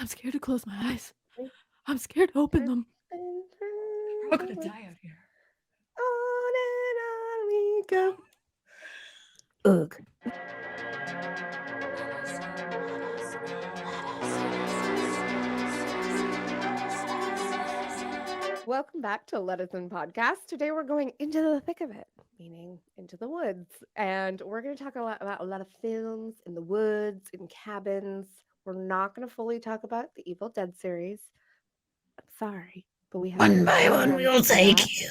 I'm scared to close my eyes. I'm scared to open them. We're all gonna die out here. On and on we go. Ugh. Welcome back to Let Us In Podcast. Today we're going into the thick of it, meaning into the woods. And we're going to talk about a lot of films in the woods, in cabins. We're not going to fully talk about the Evil Dead series. I'm sorry, but we have One by one, we will take you.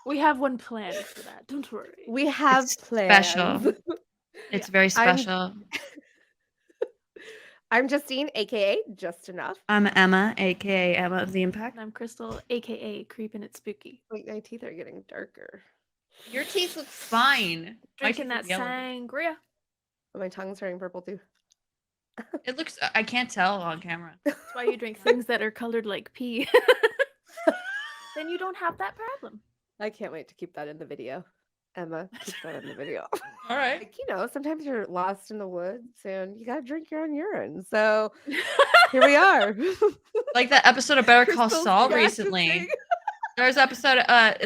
We have one planned for that. Don't worry. We have It's plans. special. It's very special. I'm Justine, aka JustineUFF. I'm Emma, aka Emma of the Impact. And I'm Crystal, aka Creepin' It's Spooky. Wait, my teeth are getting darker. Your teeth look fine. Drinking that yellow. sangria. Oh, my tongue's turning purple too. It looks. I can't tell on camera. That's why you drink things that are colored like pee. Then you don't have that problem. I can't wait to keep that in the video. Emma, keep that in the video. All right. Like, sometimes you're lost in the woods and you gotta drink your own urine. So here we are. Like that episode of Better Call Crystal's Saul practicing. recently. There was an episode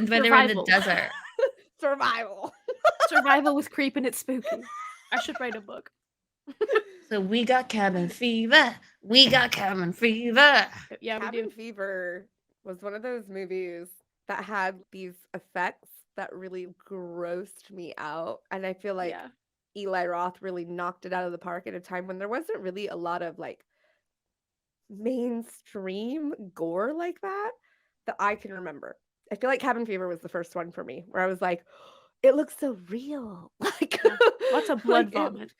when they were in the Survival. desert. Survival. Survival with Creepin' It's Spooky. I should write a book. So we got cabin fever. We got cabin fever. Yeah, we Cabin do. Fever was one of those movies that had these effects that really grossed me out. And I feel like Yeah. Eli Roth really knocked it out of the park at a time when there wasn't really a lot of like mainstream gore like that I can remember. I feel like Cabin Fever was the first one for me where I was like, it looks so real. Like Lots of blood like, vomit.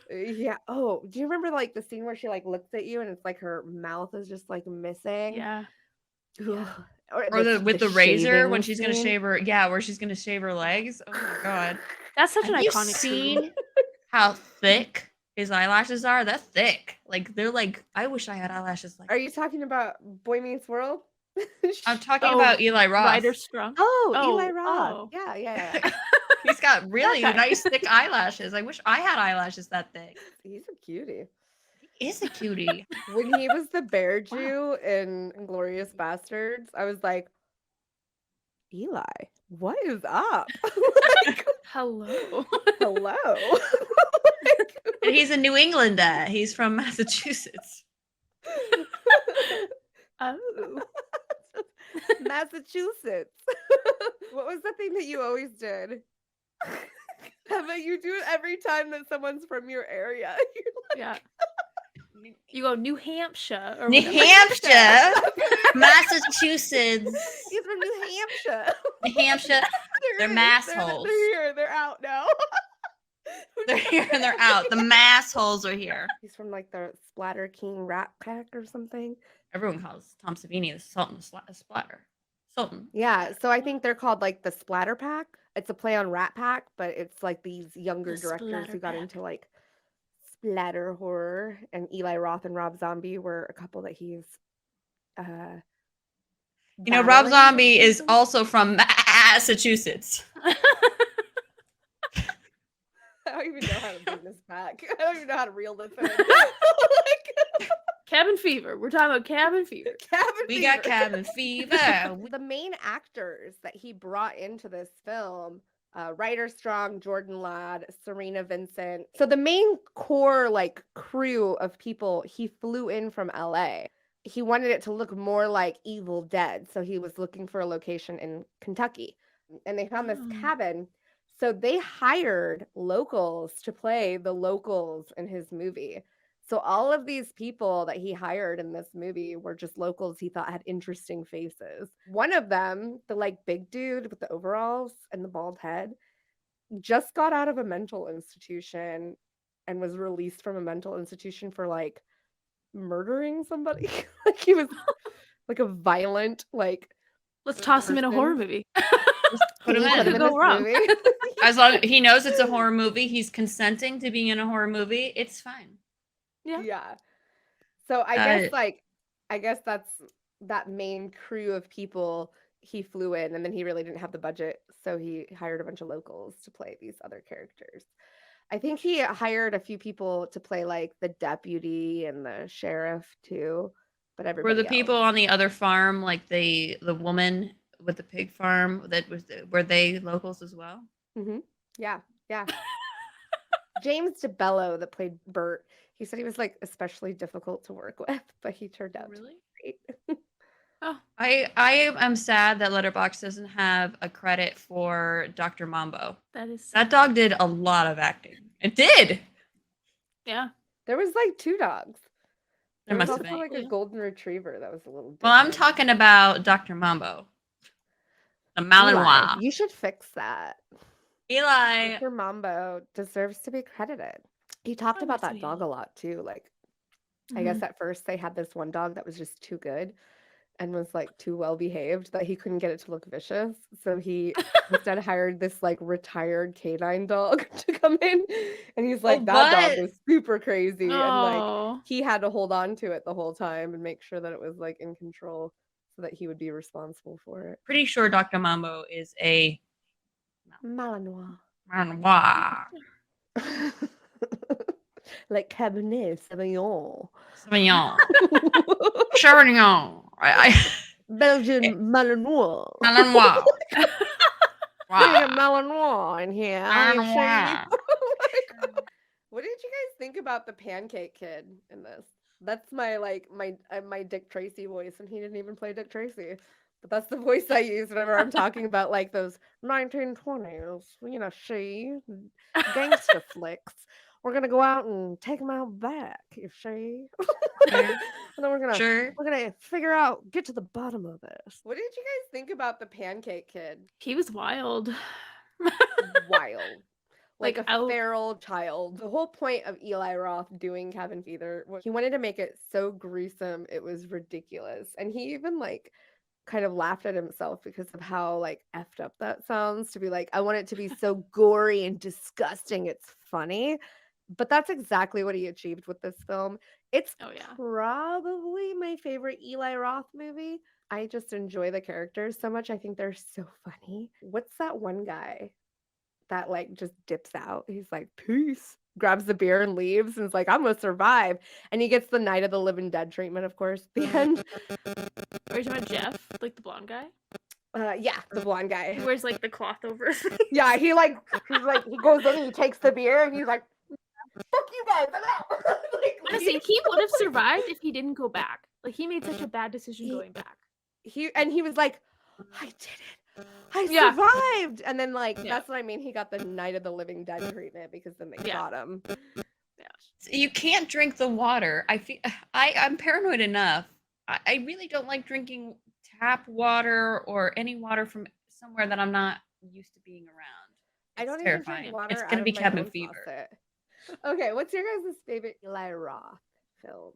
yeah. Oh, do you remember like the scene where she like looks at you and it's like her mouth is just like missing? Yeah. Ugh. Or with the razor when she's gonna scene. shave her. Yeah, where she's gonna shave her legs. Oh my god. That's such an Have you iconic scene. seen how thick his eyelashes are? They're thick. Like they're like. I wish I had eyelashes like. Are you talking about Boy Meets World? I'm talking Oh, about Eli Roth. Ryder Strong. Eli Oh, Roth. oh. Yeah. He's got really That guy. nice thick eyelashes. I wish I had eyelashes that thick. He's a cutie. He is a cutie. When he was the bear Jew in Inglourious Bastards, I was like, Eli, what is up? Like, Hello. hello. And he's a New Englander. He's from Massachusetts. Oh. Massachusetts. What was the thing that you always did? Emma, you do it every time that someone's from your area. You're like, Yeah. You go New Hampshire or New whatever. Hampshire, Massachusetts, He's from New Hampshire. New Hampshire. They're mass They're holes. here. They're out now. They're here and they're out. The mass holes are here. He's from like the Splatter King Rat Pack or something. Everyone calls Tom Savini the Sultan of Splatter. Sultan. Yeah, so I think they're called like the Splatter Pack. It's a play on Rat Pack, but it's like these younger The directors Splatter who got Pack. into like splatter horror. And Eli Roth and Rob Zombie were a couple that he's You know, Rob battling Zombie is with. also from Massachusetts. I don't even know how to bring this back. I don't even know how to reel this in. Like, Cabin Fever. We're talking about Cabin Fever. Cabin We got Fever. cabin fever. The main actors that he brought into this film, Ryder Strong, Jordan Ladd, Serena Vincent. So the main core like crew of people, he flew in from LA. He wanted it to look more like Evil Dead. So he was looking for a location in Kentucky. And they found this cabin. So they hired locals to play the locals in his movie. So all of these people that he hired in this movie were just locals he thought had interesting faces. One of them, the like big dude with the overalls and the bald head, just got out of a mental institution and was released from a mental institution for like murdering somebody. Like he was like a violent like Let's toss him in a person. horror movie. Put him He in. put him in Go this wrong. movie. As long as he knows it's a horror movie, he's consenting to being in a horror movie. It's fine. Yeah. So I Uh, guess that's that main crew of people he flew in, and then he really didn't have the budget, so he hired a bunch of locals to play these other characters. I think he hired a few people to play like the deputy and the sheriff too, but Were everybody the else. people on the other farm, like the woman with the pig farm, were they locals as well? Yeah, yeah. James DeBello that played Bert, he said he was like especially difficult to work with, but he turned out to Really? be great. Oh, I am sad that Letterboxd doesn't have a credit for Dr. Mambo. That is That dog did a lot of acting. It did. yeah. There was like 2 dogs. There There was must have also been. like a Yeah. golden retriever that was a little different. Well, I'm talking about Dr. Mambo, the Eli, Malinois. you should fix that. Eli. Mr. Mambo deserves to be credited. He talked about that Obviously. dog a lot too. Like, I guess at first they had this one dog that was just too good and was like too well behaved that he couldn't get it to look vicious. So he instead hired this like retired canine dog to come in. And he's like, that dog what? was super crazy. And like Oh, he had to hold on to it the whole time and make sure that it was like in control so that he would be responsible for it. Pretty sure Dr. Mambo is a Malinois. Malinois. Like Cabernet Sauvignon. Sauvignon. Chardonnay. Belgian Malinois. Malinois. Wow. Wow. Malinois in here. Are you sure? Malinois. What did you guys think about the Pancake Kid in this? That's my like my Dick Tracy voice, and he didn't even play Dick Tracy. But that's the voice I use whenever I'm talking about like those 1920s, you know, gangster flicks. We're gonna go out and take them out back, you see. And then we're gonna figure out, get to the bottom of this. What did you guys think about the Pancake Kid? he was wild. Wild. Like a out- feral child. The whole point of Eli Roth doing Cabin Fever was he wanted to make it so gruesome it was ridiculous. And he even like kind of laughed at himself because of how like effed up that sounds, to be like, I want it to be so gory and disgusting it's funny. But that's exactly what he achieved with this film. It's Oh yeah. probably my favorite Eli Roth movie. I just enjoy the characters so much. I think they're so funny. What's that one guy that like just dips out? He's like, peace, grabs the beer and leaves and is like, I'm gonna survive. And he gets the Night of the Living Dead treatment, of course, at the end. Are you talking about Jeff, like the blonde guy? Yeah, the blonde guy. He wears like the cloth over his face. Yeah, he goes in and he takes the beer and he's like, fuck you guys, I'm out. Like, Honestly, he would have survived if he didn't go back. Like he made such a bad decision going back. he was like, I did it. I Yeah. survived. And then like Yeah. that's what I mean. He got the Night of the Living Dead treatment because then they Yeah. got him. You can't drink the water. I'm paranoid enough. I really don't like drinking tap water or any water from somewhere that I'm not used to being around. I don't It's even terrifying. drink water. It's out gonna of be my cabin own fever. faucet. Okay, what's your guys' favorite Eli Roth film?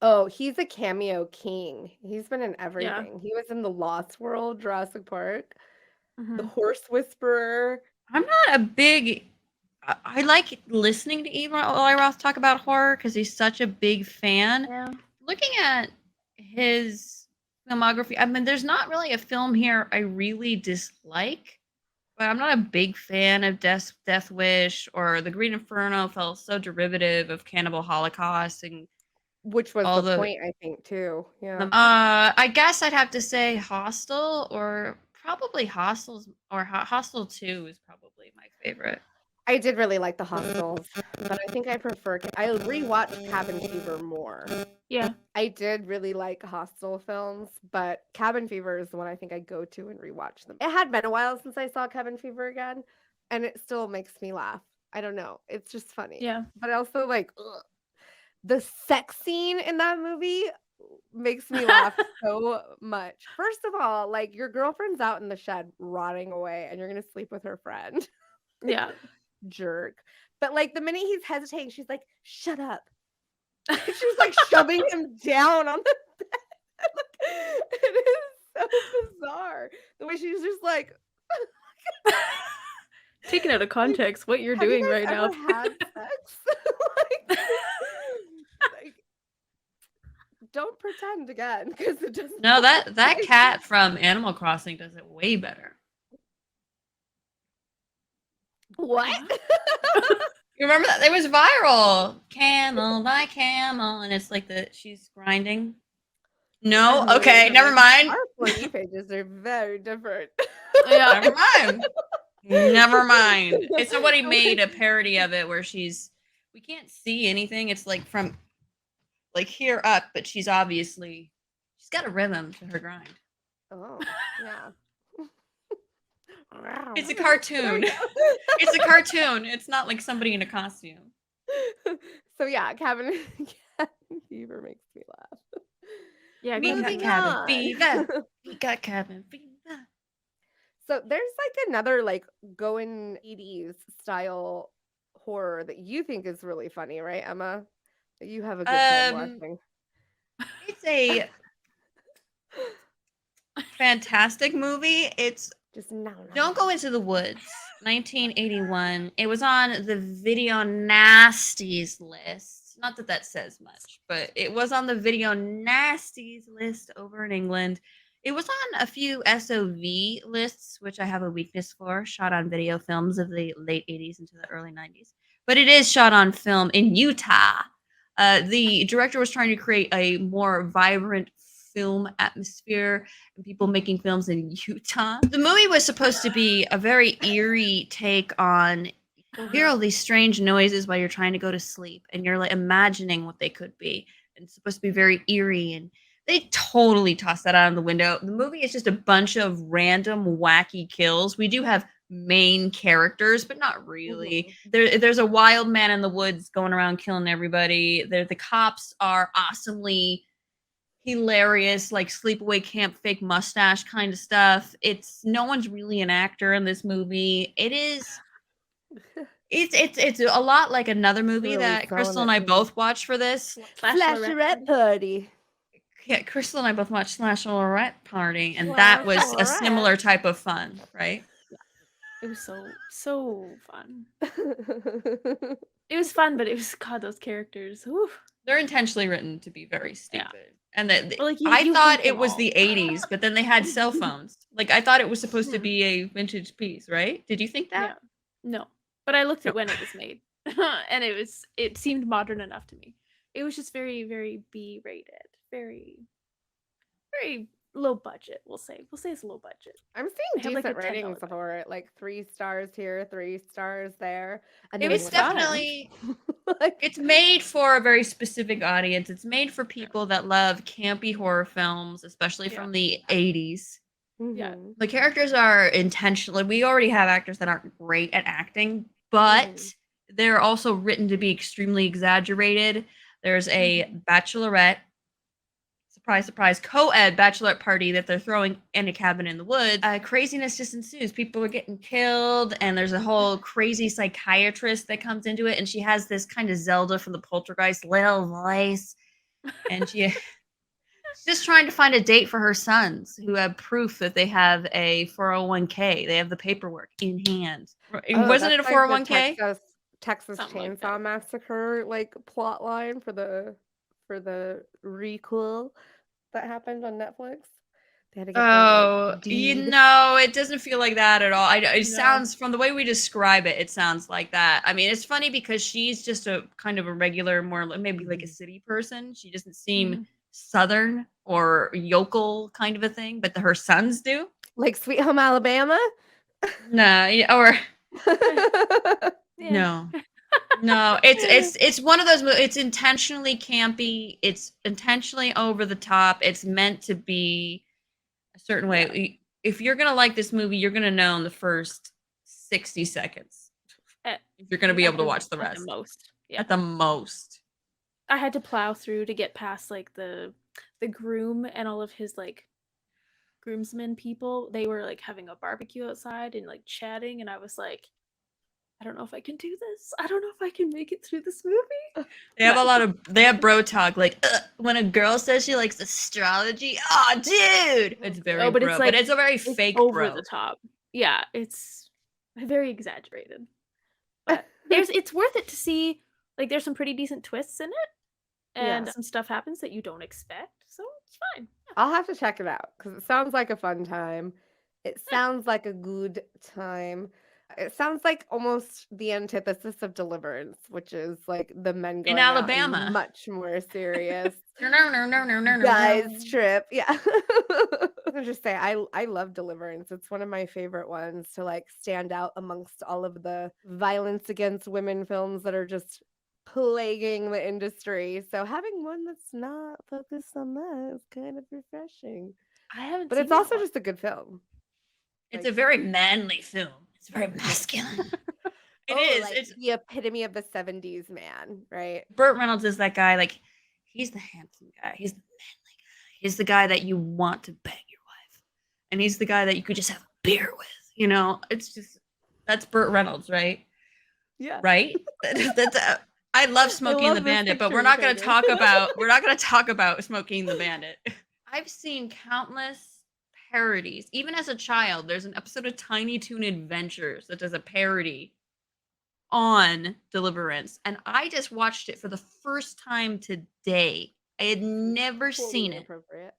Oh, he's a cameo king. He's been in everything. He was in The Lost World, Jurassic Park, The Horse Whisperer. I'm not a big. I like listening to Eli Roth talk about horror because he's such a big fan. Yeah. Looking at his filmography, I mean, there's not really a film here I really dislike, but I'm not a big fan of Death Wish or The Green Inferno. Felt so derivative of Cannibal Holocaust and Which was all the the- point, I think, too. Yeah. I guess I'd have to say Hostel or probably Hostels or Hostel 2 is probably my favorite. I did really like the Hostels, but I think I prefer. I rewatched Cabin Fever more. Yeah. I did really like Hostel films, but Cabin Fever is the one I think I go to and rewatch them. It had been a while since I saw Cabin Fever again, and it still makes me laugh. I don't know. It's just funny. Yeah. But also, like, ugh. The sex scene in that movie makes me laugh so much. First of all, like, your girlfriend's out in the shed rotting away, and you're going to sleep with her friend. Yeah. Jerk. But like the minute he's hesitating, she's like, shut up. She's like shoving him down on the bed. It is so bizarre. The way she's just like Taken out of context, what you're have doing you guys right now. ever had sex? like, don't pretend again because it doesn't. No, that cat from Animal Crossing does it way better. What? You remember that? It was viral. Camel by camel, and it's like she's grinding. No, I okay, mean, never mind. Our For You pages are very different. Yeah. Never mind. Never mind. It's somebody I'm made like, a parody of it where we can't see anything. It's like from like here up, but she's got a rhythm to her grind. oh, yeah. It's a There cartoon. we go. It's a cartoon. It's not like somebody in a costume. So yeah, Cabin Fever makes me laugh. Yeah, We got Moving cabin on. fever. We got cabin fever. So there's like another like going 80s style horror that you think is really funny, right, Emma? That you have a good time watching. It's a fantastic movie. It's Just no. Don't Go Into the Woods, 1981. It was on the Video Nasties list. Not that that says much, but it was on the Video Nasties list over in England. It was on a few SOV lists, which I have a weakness for, shot on video films of the late 80s into the early 90s. But it is shot on film in Utah. The director was trying to create a more vibrant film atmosphere and people making films in Utah. The movie was supposed to be a very eerie take on you hear all these strange noises while you're trying to go to sleep and you're like imagining what they could be. And it's supposed to be very eerie, and they totally tossed that out of the window. The movie is just a bunch of random wacky kills. We do have main characters, but not really. There's a wild man in the woods going around killing everybody. The cops are awesomely hilarious, like sleepaway camp fake mustache kind of stuff. No one's really an actor in this movie. It's a lot like another movie Really that selling Crystal and it I to me. both watched for this. Slashorette party. Yeah, Crystal and I both watched Slashorette Party, and that was a Slashorette. similar type of fun, right? It was so fun. It was fun, but it was God, those characters. Whew. They're intentionally written to be very stupid. Yeah. And Well, like, I you thought hate it them was all. the 80s, but then they had cell phones. Like, I thought it was supposed to be a vintage piece, right? Did you think that? Yeah. No. But I looked No. at when it was made. And it seemed modern enough to me. It was just very, very B-rated. Very, very low budget, we'll say. We'll say it's low budget. I'm They seeing have, like, decent a $10 ratings budget. for it, like 3 stars here, 3 stars there. And It then was it's fun. definitely Like, it's made for a very specific audience. It's made for people that love campy horror films, especially Yeah. from the 80s. Yeah. mhm. The characters are intentionally, we already have actors that aren't great at acting, but they're also written to be extremely exaggerated. There's a bachelorette, surprise, surprise, co-ed bachelorette party that they're throwing in a cabin in the woods. Craziness just ensues. People are getting killed, and there's a whole crazy psychiatrist that comes into it, and she has this kind of Zelda from the Poltergeist little voice, and she's just trying to find a date for her sons who have proof that they have a 401k. They have the paperwork in hand. Oh, Wasn't it a that's like the 401k? Texas Something like Chainsaw that. Massacre like plot line for the requel that happened on Netflix. They had to get Oh, the deed. it doesn't feel like that at all. It No. sounds, from the way we describe it, it sounds like that. I mean, it's funny because she's just a kind of a regular, more maybe like a city person. She doesn't seem southern or yokel kind of a thing, but her sons do. Like Sweet Home Alabama? No, or Yeah. no, it's one of those. It's intentionally campy. It's intentionally over the top. It's meant to be a certain way. If you're gonna like this movie, you're gonna know in the first 60 seconds. If you're gonna be able to watch the At rest. the most. Yeah. At the most. I had to plow through to get past like the groom and all of his like groomsmen people. They were like having a barbecue outside and like chatting, and I was like, I don't know if I can do this. I don't know if I can make it through this movie. They have bro talk, like when a girl says she likes astrology. Oh, dude, it's very but bro, it's like but it's a very fake over bro. the top. Yeah, it's very exaggerated. But it's worth it to see. Like, there's some pretty decent twists in it, and some stuff happens that you don't expect. So it's fine. Yeah. I'll have to check it out because it sounds like a fun time. It sounds like a good time. It sounds like almost the antithesis of Deliverance, which is like the men going In out Alabama. much more serious. No. Guys trip. Yeah. I'll just say I love Deliverance. It's one of my favorite ones to like stand out amongst all of the violence against women films that are just plaguing the industry. So having one that's not focused on that is kind of refreshing. I haven't But seen it's that also one. just a good film. It's Like- a very manly film. It's very masculine. It is. Like It's the epitome of the 70s man, right? Burt Reynolds is that guy. Like, he's the handsome guy. He's the manly guy. He's the guy that you want to bang your wife, and he's the guy that you could just have a beer with. You know, it's just that's Burt Reynolds, right? Yeah. Right. That's. I love Smokey and the love this Bandit, but picture we're you not going to painted. talk about Smokey and the Bandit. I've seen countless parodies. Even as a child, there's an episode of Tiny Toon Adventures that does a parody on Deliverance, and I just watched it for the first time today. I had never seen it. Appropriate.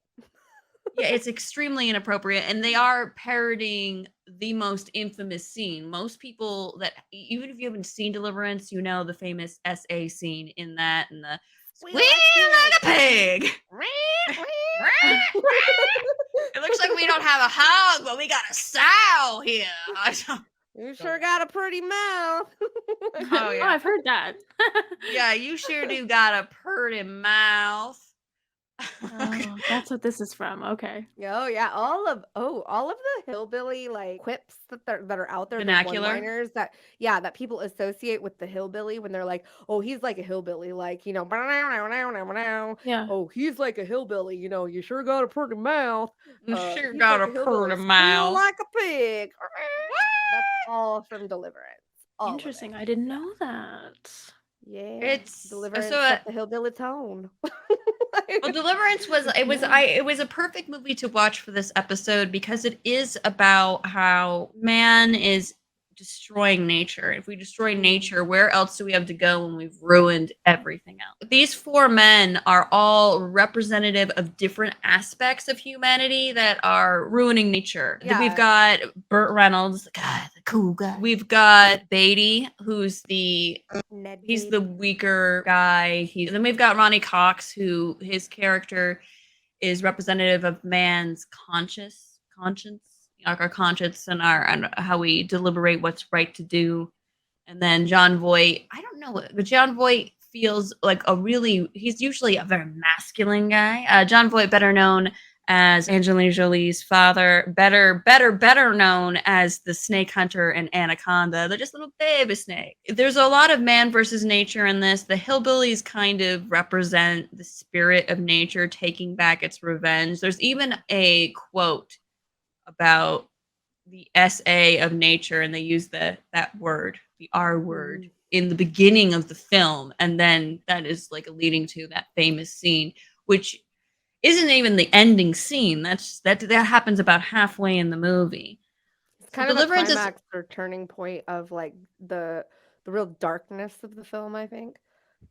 Yeah, it's extremely inappropriate, and they are parodying the most infamous scene. Most people that, even if you haven't seen Deliverance, you know the famous SA scene in that, and the squeal like a pig. It looks like we don't have a hog, but we got a sow here. You sure got a pretty mouth. Oh, yeah. I've heard that. Yeah, you sure do got a pretty mouth. Oh, that's what this is from. Okay. Oh yeah, all of the hillbilly like quips that are out there, the Vernacular? one-liners that people associate with the hillbilly when they're like, oh, he's like a hillbilly, like, you know, Yeah. oh, he's like a hillbilly, you know, you sure got a pretty mouth. Sure He's got like a hillbilly, pretty squeal mouth. like a pig. That's all from Deliverance. All of it. Interesting. I didn't know that. Yeah, It's Deliverance so set the hillbilly tone. well, Deliverance was a perfect movie to watch for this episode because it is about how man is destroying nature. If we destroy nature, where else do we have to go when we've ruined everything else? These four men are all representative of different aspects of humanity that are ruining nature. Yeah. We've got Burt Reynolds, the guy, the cool guy. We've got Beatty, who's the he's the weaker guy. Then we've got Ronnie Cox, who his character is representative of man's conscience, like our conscience and how we deliberate what's right to do. And then John Voight, I don't know, but John Voight feels like he's usually a very masculine guy. John Voight, better known as Angelina Jolie's father, better known as the snake hunter in Anaconda. They're just little baby snake. There's a lot of man versus nature in this. The hillbillies kind of represent the spirit of nature taking back its revenge. There's even a quote about the SA of nature, and they use that word, the R word, in the beginning of the film, and then that is like leading to that famous scene, which isn't even the ending scene. That happens about halfway in the movie. It's kind of a climax or turning point of like the real darkness of the film, I think.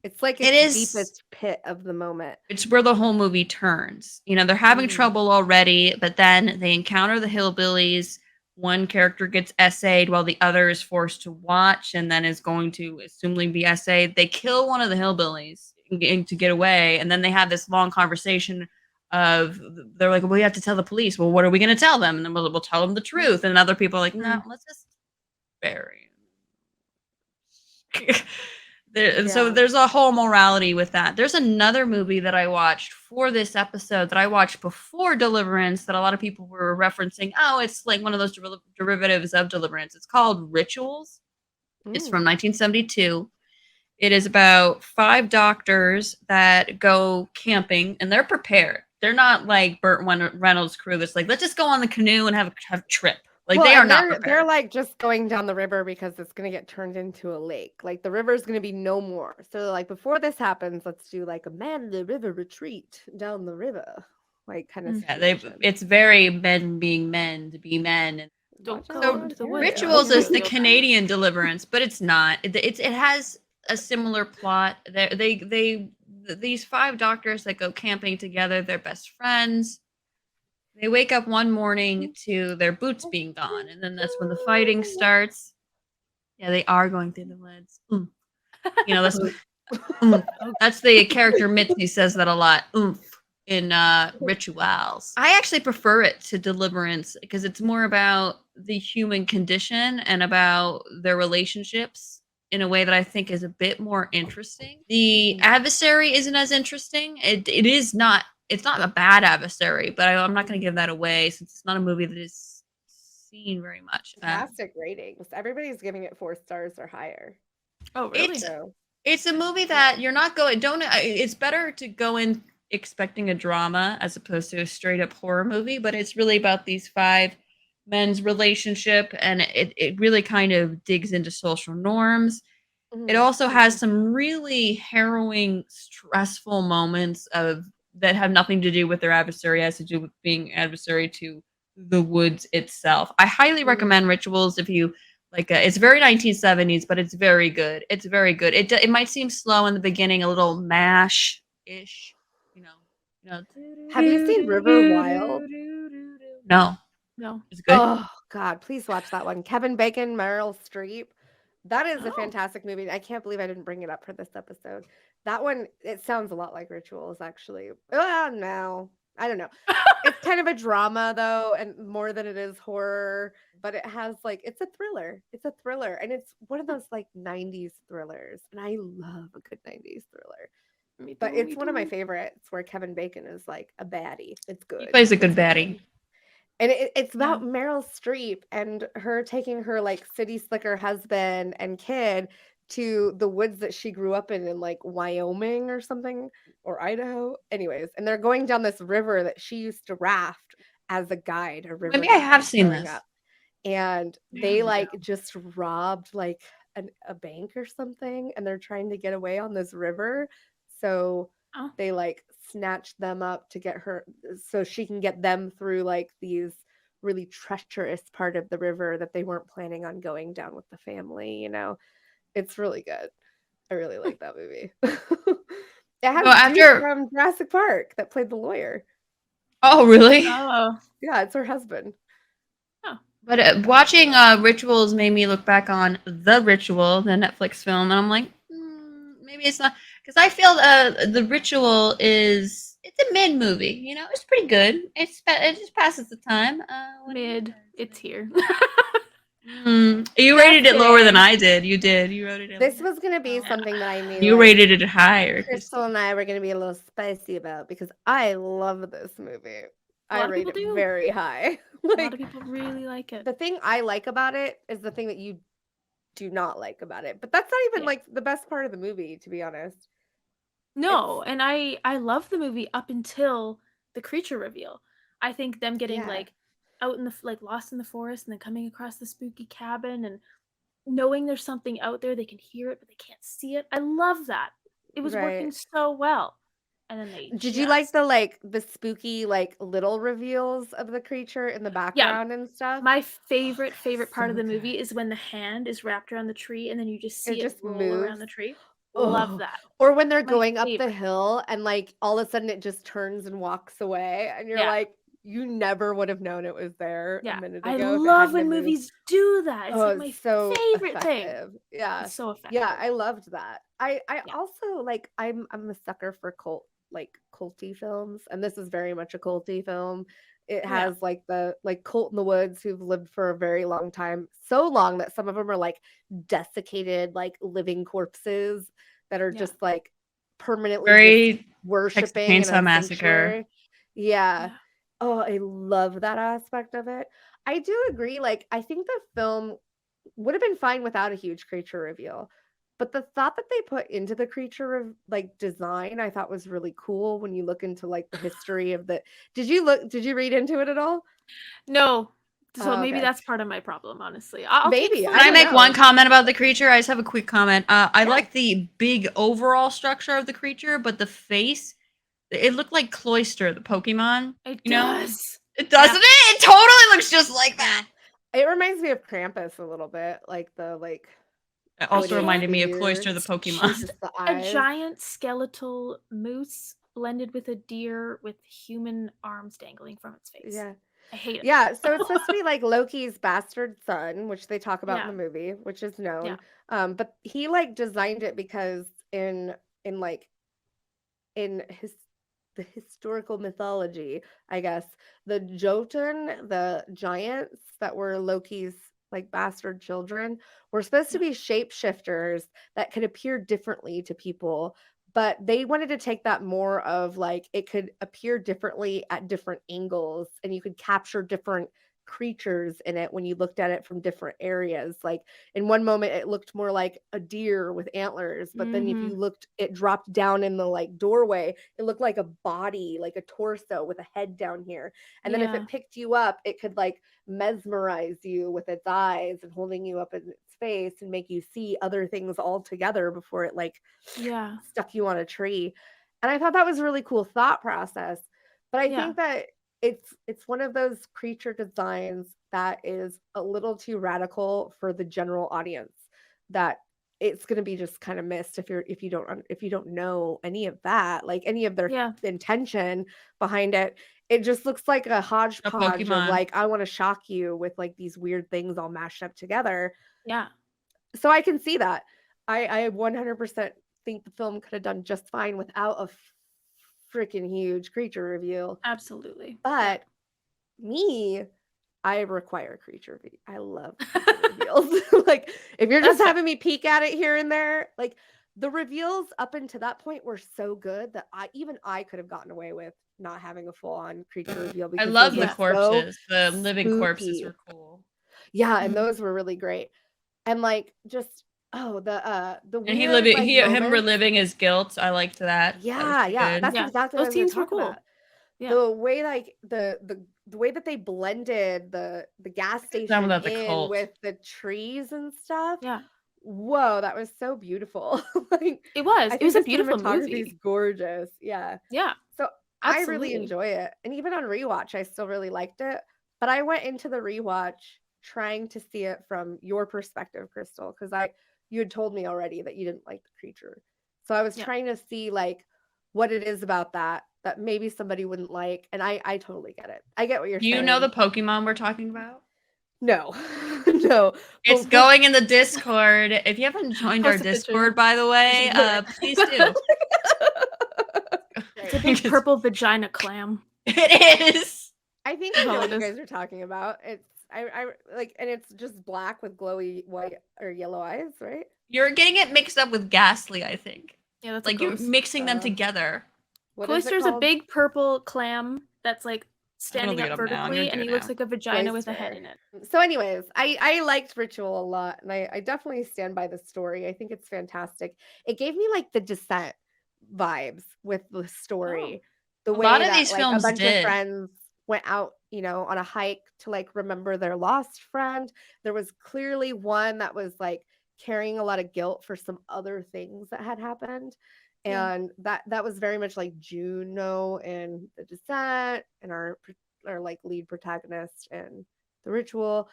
It's like its deepest pit of the moment. It's where the whole movie turns. You know, they're having trouble already, but then they encounter the hillbillies. One character gets SA'd while the other is forced to watch and then is going to assumably be SA'd. They kill one of the hillbillies to get away, and then they have this long conversation of, they're like, well, we have to tell the police. Well, what are we going to tell them? And then we'll tell them the truth. And other people are like, no, let's just bury him. So there's a whole morality with that. There's another movie that I watched for this episode that I watched before Deliverance that a lot of people were referencing. Oh, it's like one of those derivatives of Deliverance. It's called Rituals. It's from 1972. It is about 5 doctors that go camping, and they're prepared. They're not like Burt Reynolds' crew that's like, let's just go on the canoe and have a trip. Like, they are not prepared. They're like just going down the river because it's going to get turned into a lake. Like, the river is going to be no more. So, like, before this happens, let's do like a man the river retreat down the river. Like, kind of. Yeah, it's very men being men to be men. And Don't so go into the woods. Rituals is the Canadian Deliverance, but it's not. It has a similar plot. These 5 doctors that go camping together, they're best friends. They wake up one morning to their boots being gone, and then that's when the fighting starts. Yeah, they are going through the woods. You know, that's the character Mitzi says that a lot. In rituals. I actually prefer it to Deliverance because it's more about the human condition and about their relationships in a way that I think is a bit more interesting. The adversary isn't as interesting. It is not. It's not a bad adversary, but I'm not going to give that away since it's not a movie that is seen very much. Fantastic ratings. Everybody's giving it 4 stars or higher. Oh, really? It's a movie that you're not going. Don't. It's better to go in expecting a drama as opposed to a straight up horror movie. But it's really about these 5 men's relationship, and it really kind of digs into social norms. It also has some really harrowing, stressful moments that have nothing to do with their adversary, has to do with being adversary to the woods itself. I highly recommend Rituals if you like. It's very 1970s, but it's very good. It's very good. It might seem slow in the beginning, a little mash-ish, you know. Have you seen River Wild? No. It's good. Oh God, please watch that one. Kevin Bacon, Meryl Streep. That is a fantastic movie. I can't believe I didn't bring it up for this episode. That one, it sounds a lot like Rituals, actually. No, I don't know. It's kind of a drama though, and more than it is horror. But it has it's a thriller. It's a thriller, and it's one of those 90s thrillers, and I love a good 90s thriller. But it's one of my favorites where Kevin Bacon is like a baddie. It's good. He plays a good baddie. And it's about Meryl Streep and her taking her city slicker husband and kid to the woods that she grew up in Wyoming or something, or Idaho. Anyways, and they're going down this river that she used to raft as a guide. Maybe I have seen this. And they just robbed a bank or something, and they're trying to get away on this river. So they snatch them up to get her so she can get them through these really treacherous part of the river that they weren't planning on going down with the family. It's really good. I really like that movie. It has dude from Jurassic Park that played the lawyer. Oh, really? Oh, yeah, it's her husband. But watching Rituals made me look back on The Ritual, the Netflix film, and I'm like, maybe it's not, because I feel The Ritual it's a mid movie. It's pretty good. It just passes the time. Mid. It's here. You rated it lower than I did. You did. You rated it. This was gonna be something that I knew. You rated it higher. Crystal and I were gonna be a little spicy about because I love this movie. I rate it very high. A lot of people really like it. The thing I like about it is the thing that you do not like about it. But that's not even the best part of the movie, to be honest. No, and I love the movie up until the creature reveal. I think them getting out in the lost in the forest and then coming across the spooky cabin and knowing there's something out there, they can hear it but they can't see it. I love that. It was working so well. And then did you like the spooky little reveals of the creature in the background and stuff? My favorite part of the movie is when the hand is wrapped around the tree and then you just see it roll around the tree. Love that. Or when they're going up the hill and all of a sudden it just turns and walks away and you're you never would have known it was there a minute ago. I love when movies do that. It's my favorite thing. Yeah. It's so effective. Yeah, I loved that. I also I'm a sucker for culty films, and this is very much a culty film. It has the cult in the woods who've lived for a very long time, so long that some of them are desiccated living corpses that are just permanently very worshiping Chainsaw Massacre. Yeah. Oh, I love that aspect of it. I do agree. I think the film would have been fine without a huge creature reveal. But the thought that they put into the creature design, I thought was really cool when you look into the history of the. Did you read into it at all? No. So maybe that's part of my problem, honestly. Maybe. Can I make one comment about the creature? I just have a quick comment. I like the big overall structure of the creature, but the face, it looked like Cloyster, the Pokemon. It does. It doesn't it? It totally looks just like that. It reminds me of Krampus a little bit, It also reminded me of Cloyster, the Pokemon. A giant skeletal moose blended with a deer with human arms dangling from its face. Yeah. I hate it. Yeah, so it's supposed to be like Loki's bastard son, which they talk about in Yeah. the movie, which is Yeah. known. But he like designed it because in like in the historical mythology, I guess, the Jotun, the giants that were Loki's like bastard children, were supposed to Yeah. be shapeshifters that could appear differently to people, but they wanted to take that more of like it could appear differently at different angles and you could capture different creatures in it when you looked at it from different areas. Like in one moment it looked more like a deer with antlers, but then if you looked, it dropped down in the like doorway, it looked like a body, like a torso with a head down here. And then if Yeah. it picked you up, it could like mesmerize you with its eyes and holding you up in its face and make you see other things all together before it like Yeah. stuck you on a tree. And I thought that was a really cool thought process. But I Yeah. think that it's one of those creature designs that is a little too radical for the general audience, that it's going to be just kind of missed if you don't know any of that, like any of their Yeah. intention behind it. It just looks like a A hodgepodge of Pokemon. like, I want to shock you with like these weird things all mashed up together. Yeah. So I can see that. I 100% think the film could have done just fine without a freaking huge creature reveal. Absolutely. But me, I require creature reveal. I love creature reveals. Like if you're just That's having me peek at it here and there, like the reveals up until that point were so good that I could have gotten away with not having a full-on creature reveal I because love those the were so corpses. The living corpses spooky. were cool. Yeah, and Mhm. those were really great. And like just the And he weird living like him moments. reliving his guilt. I liked that. That was Yeah, pretty yeah, good. that's Yeah. exactly what I Those was gonna scenes were talk cool. about. Yeah. The way like the way that they blended the gas Done station without the in cult. with the trees and stuff. Yeah. Whoa, that was so beautiful. Like It was. I It think was a the beautiful cinematography is movie. gorgeous. Yeah. Yeah. So I really Absolutely. enjoy it. And even on rewatch, I still really liked it. But I went into the rewatch trying to see it from your perspective, Crystal, because you had told me already that you didn't like the creature. So I was Yeah. trying to see like what it is about that maybe somebody wouldn't like. And I totally get it. I get what you're Do you saying. know the Pokemon we're talking about? No. No. It's But- going in the Discord. If you haven't joined our Post a picture. Discord, by the way, please do. It's a big purple vagina clam. It is. I think I know Oh, what it you is. guys are talking about. It's I like, and it's just black with glowy white or yellow eyes, right? You're getting it mixed up with Ghastly, I think. Yeah, that's Like you're gross. mixing them together. What is it Cloister's a called? big purple clam that's like standing look it up up now. I'm gonna vertically, do and it he looks now. like a vagina with a Cloister. head in it. So anyways, I liked Ritual a lot, and I definitely stand by the story. I think it's fantastic. It gave me like the Descent vibes with the story. The A way lot of that these like a films bunch did. of friends went out, on a hike to like remember their lost friend. There was clearly one that was like carrying a lot of guilt for some other things that had happened. Yeah. And that was very much like Juno and the Descent and our like lead protagonist and the Ritual.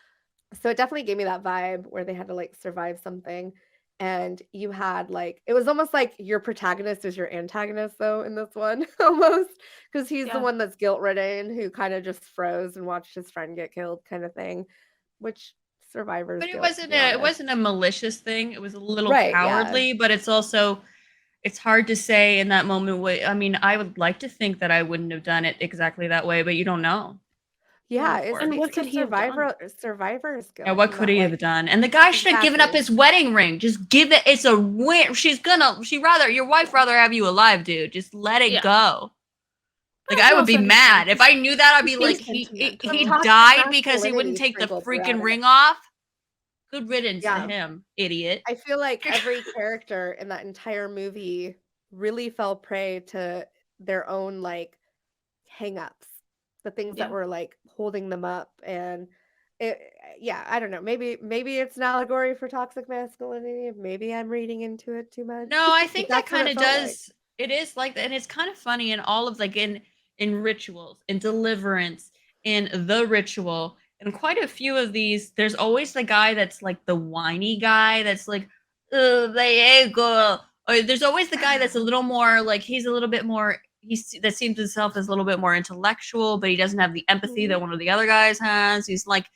So it definitely gave me that vibe where they had to like survive something. And you had like, it was almost like your protagonist is your antagonist though in this one, almost, because he's the Yeah. one that's guilt ridden who kind of just froze and watched his friend get killed, kind of thing, which survivors. But guilt, to be it honest. wasn't a malicious thing. It was a little Right, yeah. cowardly, but it's also it's hard to say in that moment. I mean, I would like to think that I wouldn't have done it exactly that way, but you don't know. Yeah, of it's course. And what basically could he have done? survivor's guilt. Yeah, what and could that, he like, have done? And the guy should have given up Exactly. his wedding ring. Just give it. It's a win. Your wife rather have you alive, dude. Just let it Yeah. go. Like I I would be also mad understand. if I knew that. I'd be He's like, sentimental. he Toxic died because he masculinity wouldn't take the sprinkled freaking throughout it. ring off. Good riddance Yeah. to him, idiot. I feel like every character in that entire movie really fell prey to their own like hang-ups, the things that Yeah. were like holding them up. And I don't know, maybe it's an allegory for toxic masculinity. Maybe I'm reading into it too much. No, I But think that that's what kind it of felt like. does. It is like that, and it's kind of funny in all of like in rituals, in Deliverance, in the Ritual, and quite a few of these. There's always the guy that's like the whiny guy that's like, the ego. Or there's always the guy that's a little more like he's a little bit more that seems himself as a little bit more intellectual, but he doesn't have the empathy that one of the other guys has. He's like,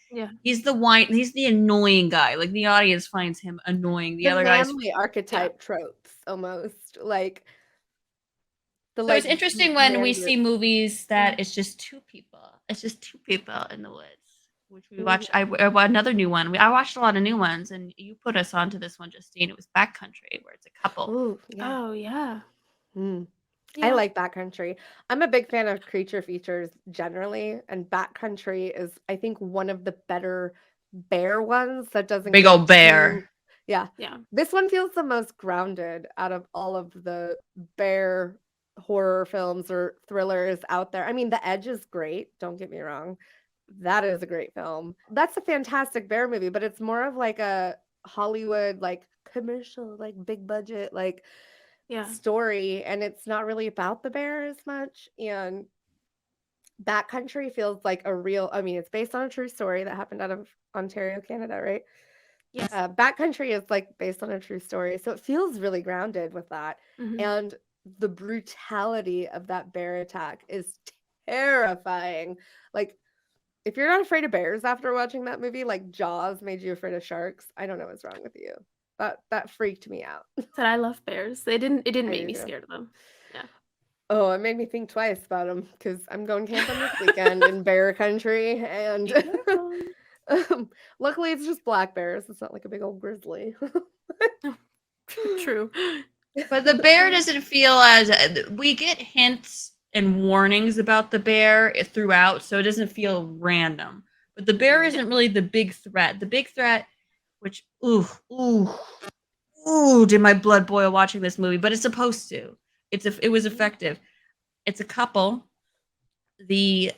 he's the annoying guy. Like the audience finds him annoying. The other guys, manly archetype tropes almost like. So it's interesting when we see movies that it's just two people. It's just two people in the woods, which we watched. Another new one. I watched a lot of new ones, and you put us onto this one, Justine. It was Backcountry, where it's a couple. Ooh, yeah. Oh yeah. I like Backcountry. I'm a big fan of creature features generally, and Backcountry is, I think, one of the better bear ones that doesn't big old bear. Yeah. This one feels the most grounded out of all of the bear horror films or thrillers out there. I mean, The Edge is great, don't get me wrong. That is a great film. That's a fantastic bear movie, but it's more of like a Hollywood like commercial, like big budget, like story, and it's not really about the bear as much. And Backcountry feels like a real, I mean, it's based on a true story that happened out of Ontario, Canada, right? Yes. Backcountry is like based on a true story, so it feels really grounded with that. And the brutality of that bear attack is terrifying. Like, if you're not afraid of bears after watching that movie, like Jaws made you afraid of sharks, I don't know what's wrong with you. That freaked me out. Said I love bears. It didn't make me scared of them. Yeah. Oh, it made me think twice about them because I'm going camping this weekend in bear country, and luckily it's just black bears. It's not like a big old grizzly. True. But the bear doesn't feel as we get hints and warnings about the bear throughout, so it doesn't feel random. But the bear isn't really the big threat. The big threat, which did my blood boil watching this movie? But it's supposed to. It was effective. It's a couple. The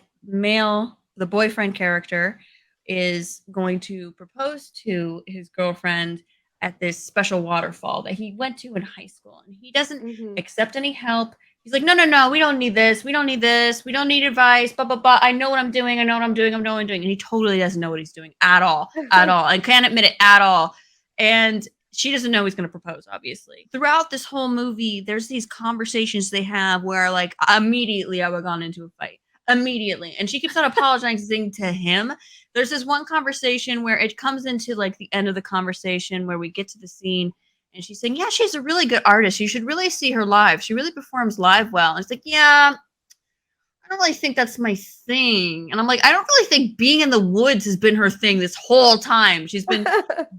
boyfriend character is going to propose to his girlfriend at this special waterfall that he went to in high school, and he doesn't accept any help. He's like, no, we don't need this. We don't need this. We don't need advice. Blah, blah, blah. I know what I'm doing. And he totally doesn't know what he's doing at all. And can't admit it at all. And she doesn't know he's going to propose, obviously. Throughout this whole movie, there's these conversations they have where, like, immediately I would have gone into a fight. Immediately. And she keeps on apologizing to him. There's this one conversation where it comes into, like, the end of the conversation where we get to the scene, and she's saying, yeah, she's a really good artist. You should really see her live. She really performs live well. And it's like, yeah, I don't really think that's my thing. And I'm like, I don't really think being in the woods has been her thing this whole time. She's been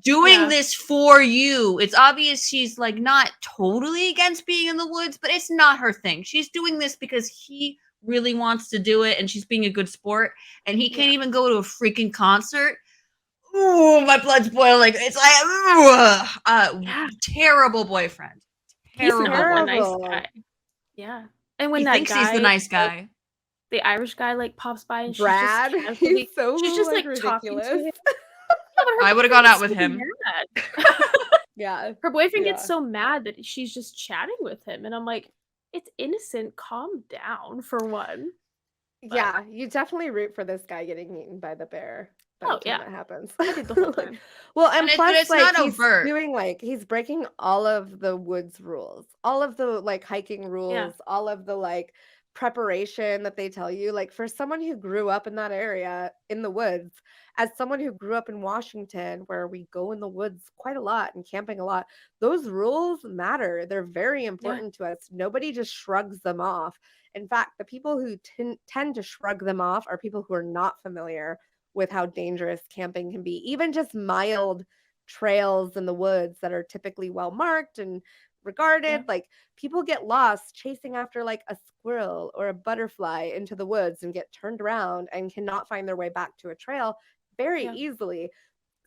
doing this for you. It's obvious she's like not totally against being in the woods, but it's not her thing. She's doing this because he really wants to do it, and she's being a good sport, and he can't even go to a freaking concert. Ooh, my blood's boiling. It's like, terrible boyfriend. Terrible. He's not a nice guy. Yeah. And when he thinks he's the nice guy. Like, the Irish guy like pops by and Brad, she's just like ridiculous. talking to him. I would have gone out with him. Yeah. Her boyfriend gets so mad that she's just chatting with him, and I'm like, it's innocent. Calm down for one. But, yeah, you definitely root for this guy getting eaten by the bear. That happens. I did the whole time. Well, and plus, it's like, not he's overt. doing like he's breaking all of the woods rules, all of the like hiking rules, all of the like preparation that they tell you. Like, for someone who grew up in that area in the woods, as someone who grew up in Washington, where we go in the woods quite a lot and camping a lot, those rules matter. They're very important to us. Nobody just shrugs them off. In fact, the people who tend to shrug them off are people who are not familiar with how dangerous camping can be. Even just mild trails in the woods that are typically well marked and regarded, like, people get lost chasing after like a squirrel or a butterfly into the woods and get turned around and cannot find their way back to a trail very easily.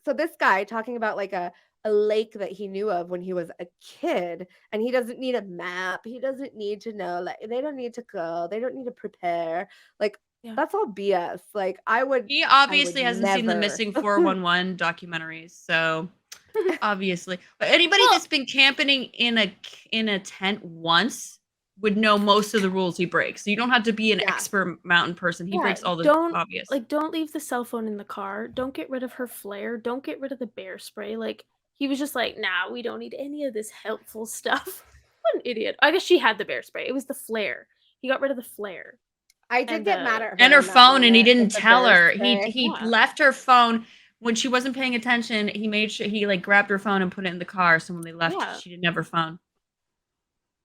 So this guy talking about like a lake that he knew of when he was a kid, and he doesn't need a map, he doesn't need to know, like, they don't need to go, they don't need to prepare, like, that's all BS. Like, he obviously hasn't seen the Missing 411 documentaries, so obviously. But anybody that's been camping in a tent once would know most of the rules he breaks. So you don't have to be an expert mountain person. He breaks all the obvious. Like, don't leave the cell phone in the car. Don't get rid of her flare. Don't get rid of the bear spray. Like, he was just like, nah, we don't need any of this helpful stuff. What an idiot. I guess she had the bear spray. It was the flare. He got rid of the flare. I did And get the- mad at her. And her in that phone, and he moment didn't with the tell bear her. spray. He Yeah. left her phone when she wasn't paying attention. He made sure he like grabbed her phone and put it in the car. So when they left, Yeah. she didn't have her phone.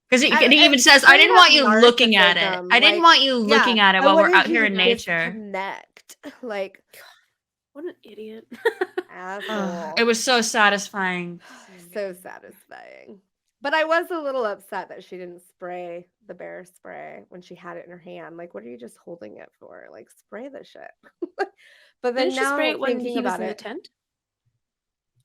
Because he And even says, "I straight didn't up want you looking at it. narcissism, I didn't like, want you looking at it I while we're wanted out you here to in nature." disconnect. Like, What an idiot. asshole. It was so satisfying. So satisfying. But I was a little upset that she didn't spray the bear spray when she had it in her hand. Like, what are you just holding it for? Like, spray the shit. But then Didn't she now spray it when thinking he was about in the it, tent?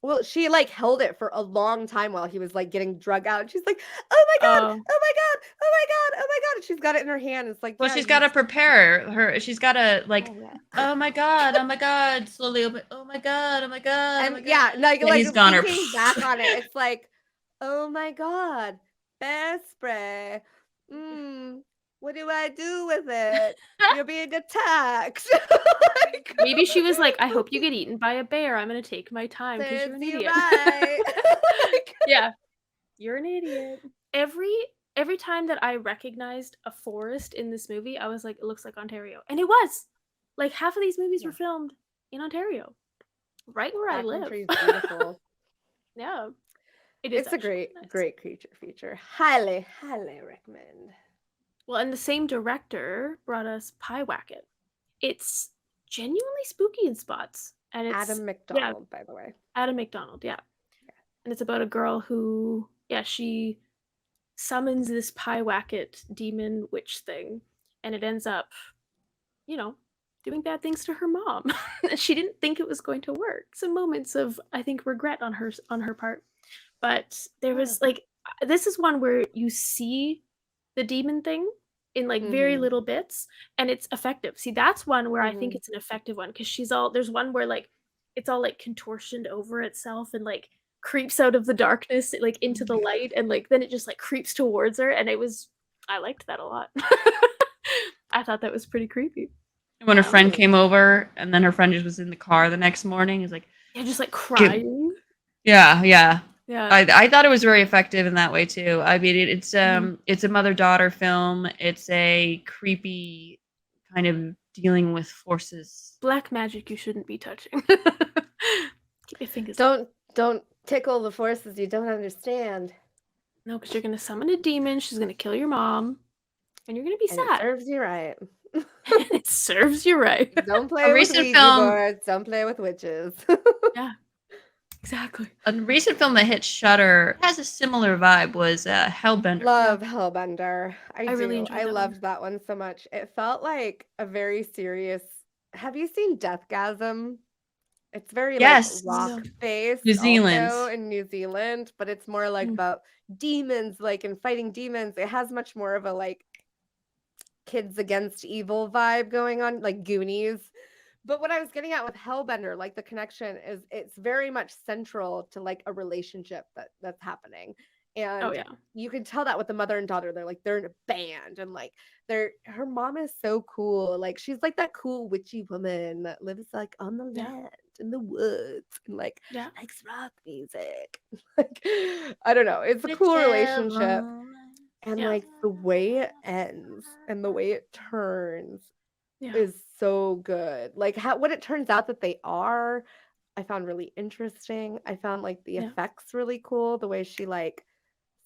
well, she like held it for a long time while he was like getting drug out. She's like, "Oh my god! Oh. Oh my god! Oh my god! Oh my god!" And she's got it in her hand. It's like, Well, yeah, she's got to prepare her. She's got to like, Oh, yeah. oh my god, slowly open. Oh my god, oh my god. And yeah, like Then he's gone. thinking back on it, it's like, oh my god, bear spray. What do I do with it? You're being attacked. Like, Maybe she was like, I hope you get eaten by a bear. I'm going to take my time because you're an serves you idiot. right. Like, Yeah. You're an idiot. Every time that I recognized a forest in this movie, I was like, it looks like Ontario. And it was. Like half of these movies were filmed in Ontario. Right where I live. Backcountry is beautiful. Yeah. It is It's a actually nice. great creature feature. Highly, highly recommend. Well, and the same director brought us Pyewacket. It's genuinely spooky in spots. And it's Adam McDonald, by the way. Adam McDonald, yeah. And it's about a girl who, she summons this Pyewacket demon witch thing, and it ends up, doing bad things to her mom. She didn't think it was going to work. Some moments of, I think, regret on her part. But there was this is one where you see the demon thing in like very little bits, and it's effective. See, that's one where I think it's an effective one, because there's one where like it's all like contortioned over itself and like creeps out of the darkness like into the light, and like then it just like creeps towards her, and I liked that a lot. I thought that was pretty creepy. When her friend came over, and then her friend just was in the car the next morning, is like, just like crying. Yeah. Yeah. I thought it was very effective in that way too. I mean, it's a mother-daughter film. It's a creepy kind of dealing with forces. Black magic you shouldn't be touching. Keep your fingers. Don't tickle the forces you don't understand. No, because you're gonna summon a demon. She's gonna kill your mom, and you're gonna be sad. It serves you right. It serves you right. Don't play with Ouija boards. Don't play with witches. Yeah. Exactly. A recent film that hit Shudder has a similar vibe was Hellbender. Love Hellbender. I really enjoyed I that loved that one so much. It felt like a very serious. Have you seen Deathgasm? It's very like rock based. New Zealand. Also in New Zealand, but it's more like about demons, like and fighting demons. It has much more of a like kids against evil vibe going on, like Goonies. But what I was getting at with Hellbender, like the connection is it's very much central to like a relationship that's happening. And you can tell that with the mother and daughter. They're in a band, and like her mom is so cool. Like she's like that cool witchy woman that lives like on the land in the woods and like likes rock music. Like I don't know. It's a cool relationship. And like the way it ends and the way it turns is so good. Like what it turns out that they are, I found really interesting. I found like the effects really cool. The way she like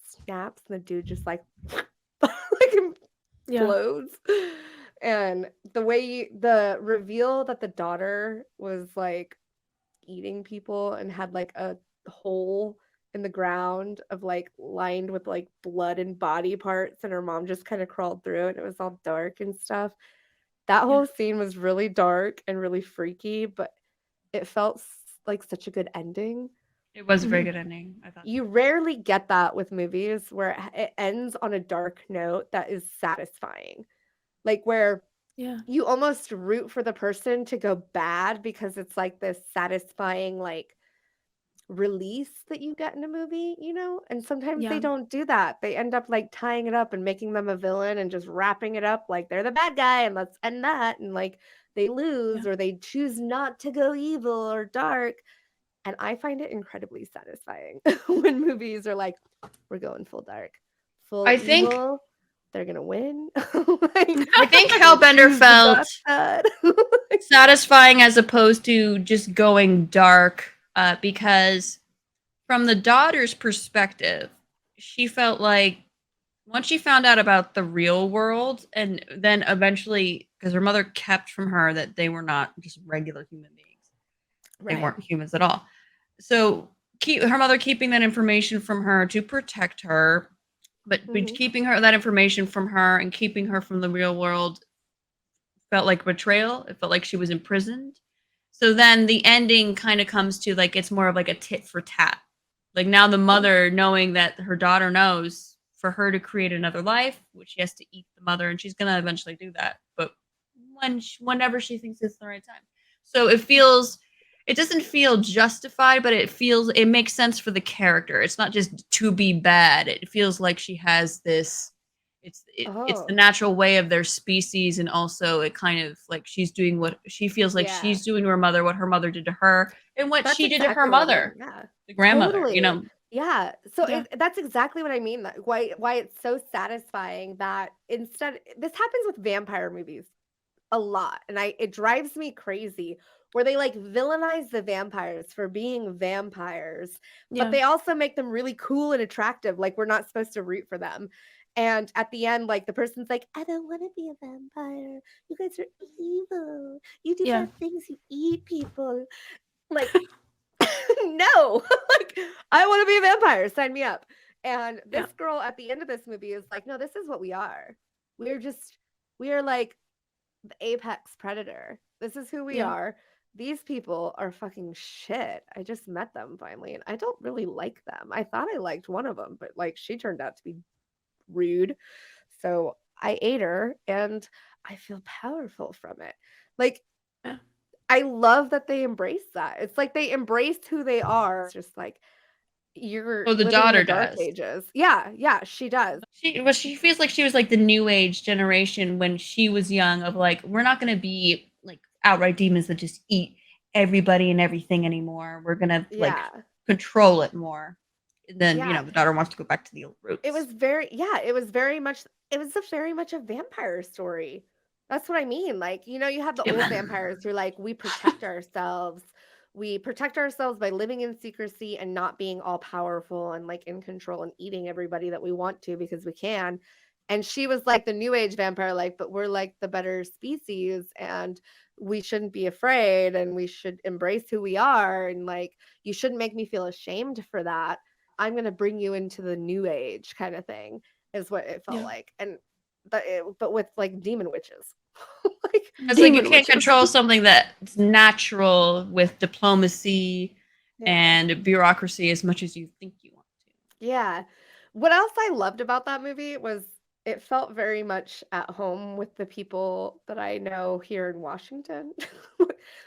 snaps and the dude just like explodes. And the way the reveal that the daughter was like eating people and had like a hole in the ground of like lined with like blood and body parts, and her mom just kind of crawled through it. It was all dark and stuff. That whole scene was really dark and really freaky, but it felt like such a good ending. It was a very good ending, I thought. You rarely get that with movies where it ends on a dark note that is satisfying. Like where you almost root for the person to go bad because it's like this satisfying like release that you get in a movie, you know? And sometimes they don't do that. They end up like tying it up and making them a villain and just wrapping it up like they're the bad guy and let's end that, and like they lose or they choose not to go evil or dark. And I find it incredibly satisfying when movies are like, we're going full dark, full evil, they're gonna win. I think Hellbender she's felt not sad. satisfying as opposed to just going dark, because from the daughter's perspective, she felt like once she found out about the real world, and then eventually, because her mother kept from her that they were not just regular human beings, they Right. weren't humans at all. So her mother keeping that information from her to protect her, but keeping her that information from her and keeping her from the real world felt like betrayal. It felt like she was imprisoned. So then the ending kind of comes to like it's more of like a tit for tat. Like now the mother knowing that her daughter knows for her to create another life, which she has to eat the mother, and she's gonna eventually do that. But whenever she thinks it's the right time. So it doesn't feel justified, but it makes sense for the character. It's not just to be bad. It feels like she has this. It's the natural way of their species, and also it kind of like she's doing what she feels like she's doing to her mother, what her mother did to her, and what she did to her mother, the grandmother. Totally. Yeah. So that's exactly what I mean. Why it's so satisfying that instead this happens with vampire movies a lot, and it drives me crazy where they like villainize the vampires for being vampires, but they also make them really cool and attractive. Like we're not supposed to root for them. And at the end, like the person's like, I don't want to be a vampire. You guys are evil. You do bad things. You eat people. Like, no, like I want to be a vampire. Sign me up. And this girl at the end of this movie is like, no, this is what we are. We are like the apex predator. This is who we are. These people are fucking shit. I just met them finally, and I don't really like them. I thought I liked one of them, but like she turned out to be rude. So I ate her, and I feel powerful from it. Like, I love that they embrace that. It's like they embraced who they are. It's just like you're the living daughter in the dark does. Ages. Yeah, she does. She feels like she was like the new age generation when she was young, of like, we're not going to be like outright demons that just eat everybody and everything anymore. We're going to like control it more. And then, the daughter wants to go back to the old roots. It was very much a vampire story. That's what I mean. Like, you have the old vampires who are like, we protect ourselves. We protect ourselves by living in secrecy and not being all powerful and like in control and eating everybody that we want to because we can. And she was like the new age vampire, like, but we're like the better species and we shouldn't be afraid and we should embrace who we are. And like, you shouldn't make me feel ashamed for that. I'm going to bring you into the new age kind of thing is what it felt like. And but with like demon witches. It's like you can't control something that's natural with diplomacy and bureaucracy as much as you think you want to. Yeah. What else I loved about that movie was it felt very much at home with the people that I know here in Washington,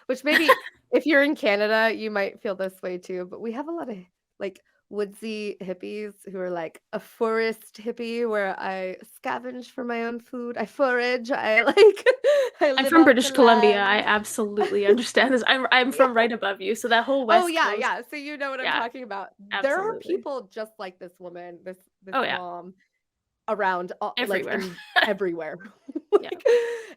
which maybe if you're in Canada, you might feel this way too. But we have a lot of like woodsy hippies who are like a forest hippie where I scavenge for my own food. I forage. I'm from British Columbia. I absolutely understand this. I'm from right above you, so that whole west. Yeah. So you know what I'm talking about. Absolutely. There are people just like this woman, this mom around everywhere. Like everywhere.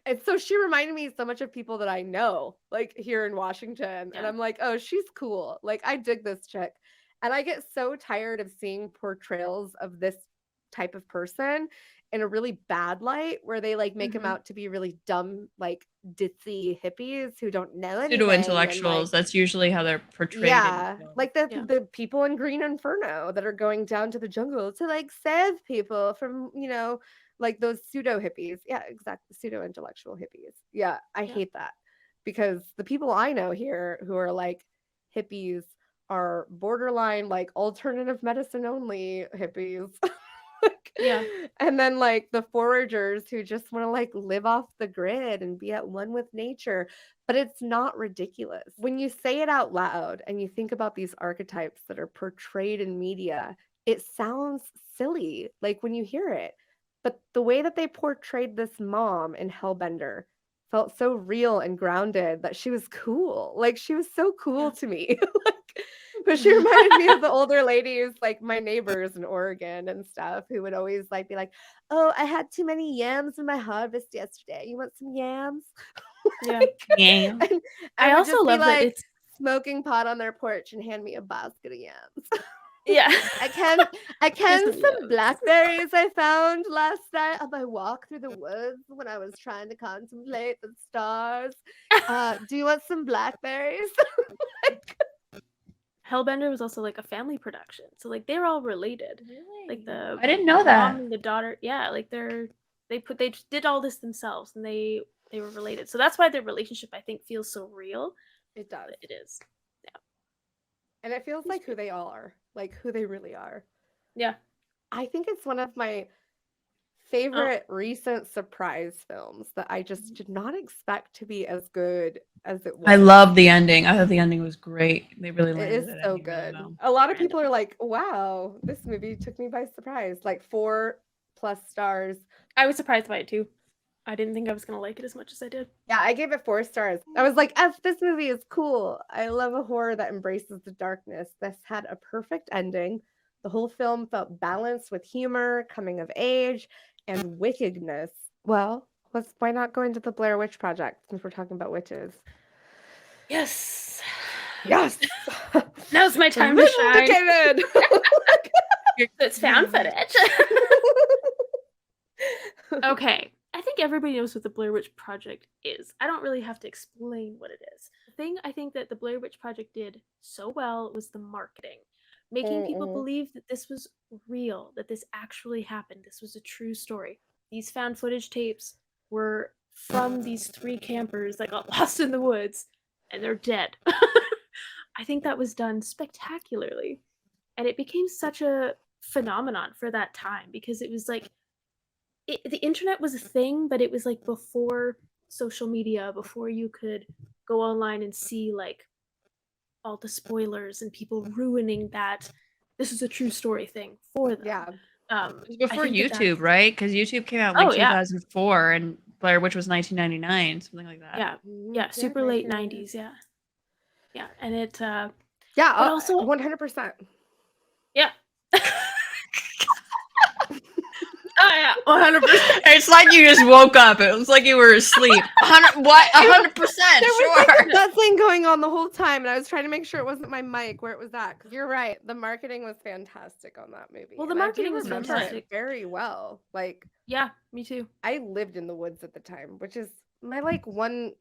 And so she reminded me so much of people that I know, like here in Washington. And I'm like, oh, she's cool. Like I dig this chick. And I get so tired of seeing portrayals of this type of person in a really bad light where they like make them out to be really dumb, like ditzy hippies who don't know anything. Pseudo-intellectuals. That's usually how they're portrayed. Yeah. Like the people in Green Inferno that are going down to the jungle to like save people from, like those pseudo hippies. Yeah, exactly. Pseudo-intellectual hippies. Yeah. I hate that because the people I know here who are like hippies are borderline like alternative medicine only hippies. And then like the foragers who just want to like live off the grid and be at one with nature. But it's not ridiculous. When you say it out loud and you think about these archetypes that are portrayed in media, it sounds silly like when you hear it. But the way that they portrayed this mom in Hellbender felt so real and grounded that she was cool. Like she was so cool to me. Like But she reminded me of the older ladies, like my neighbors in Oregon and stuff, who would always like be like, "Oh, I had too many yams in my harvest yesterday. You want some yams?" Yeah. Yeah. And I would also just be love that like it's smoking pot on their porch and hand me a basket of yams. yeah. I can some some yams. blackberries I found last night on my walk through the woods when I was trying to contemplate the stars. Do you want some blackberries? Hellbender was also like a family production, so like they're all related. Like the I didn't know mom that. and the daughter, yeah, like they just did all this themselves, and they were related. So that's why their relationship, I think, feels so real. It does. It is. And it feels like who they all are, like who they really are. Yeah. I think it's one of my favorite recent surprise films that I just did not expect to be as good as it was. I love the ending. I thought the ending was great. They really It landed is that so ending really good. well. A lot of people are like, "Wow, this movie took me by surprise." Like 4+ stars. I was surprised by it too. I didn't think I was gonna like it as much as I did. Yeah, I gave it 4 stars. I was like, "F, this movie is cool. I love a horror that embraces the darkness." This had a perfect ending. The whole film felt balanced with humor, coming of age, and wickedness. Well, why not go into the Blair Witch Project since we're talking about witches? Yes. Yes. Now's my time to shine. Vindicated. It's found footage. Okay. I think everybody knows what the Blair Witch Project is. I don't really have to explain what it is. The thing I think that the Blair Witch Project did so well was the marketing, making people believe that this was real, that this actually happened. This was a true story. These found footage tapes were from these 3 campers that got lost in the woods, and they're dead. I think that was done spectacularly. And it became such a phenomenon for that time because it was like the internet was a thing, but it was like before social media, before you could go online and see like all the spoilers and people ruining that this is a true story thing for them. Yeah. It was before I think YouTube, right? Because YouTube came out in like Oh, yeah. 2004 and Blair Witch was 1999, something like that. Yeah, super late 90s, yeah. Yeah, and it Yeah, but also 100%. yeah. Oh yeah, 100%. It's like you just woke up. It was like you were asleep. 100%. There was Sure. like that thing going on the whole time, and I was trying to make sure it wasn't my mic where it was at. Because you're right, the marketing was fantastic on that movie. Well, the and I do marketing was remember fantastic. it very well. Like, Yeah, me too. I lived in the woods at the time, which is my like one.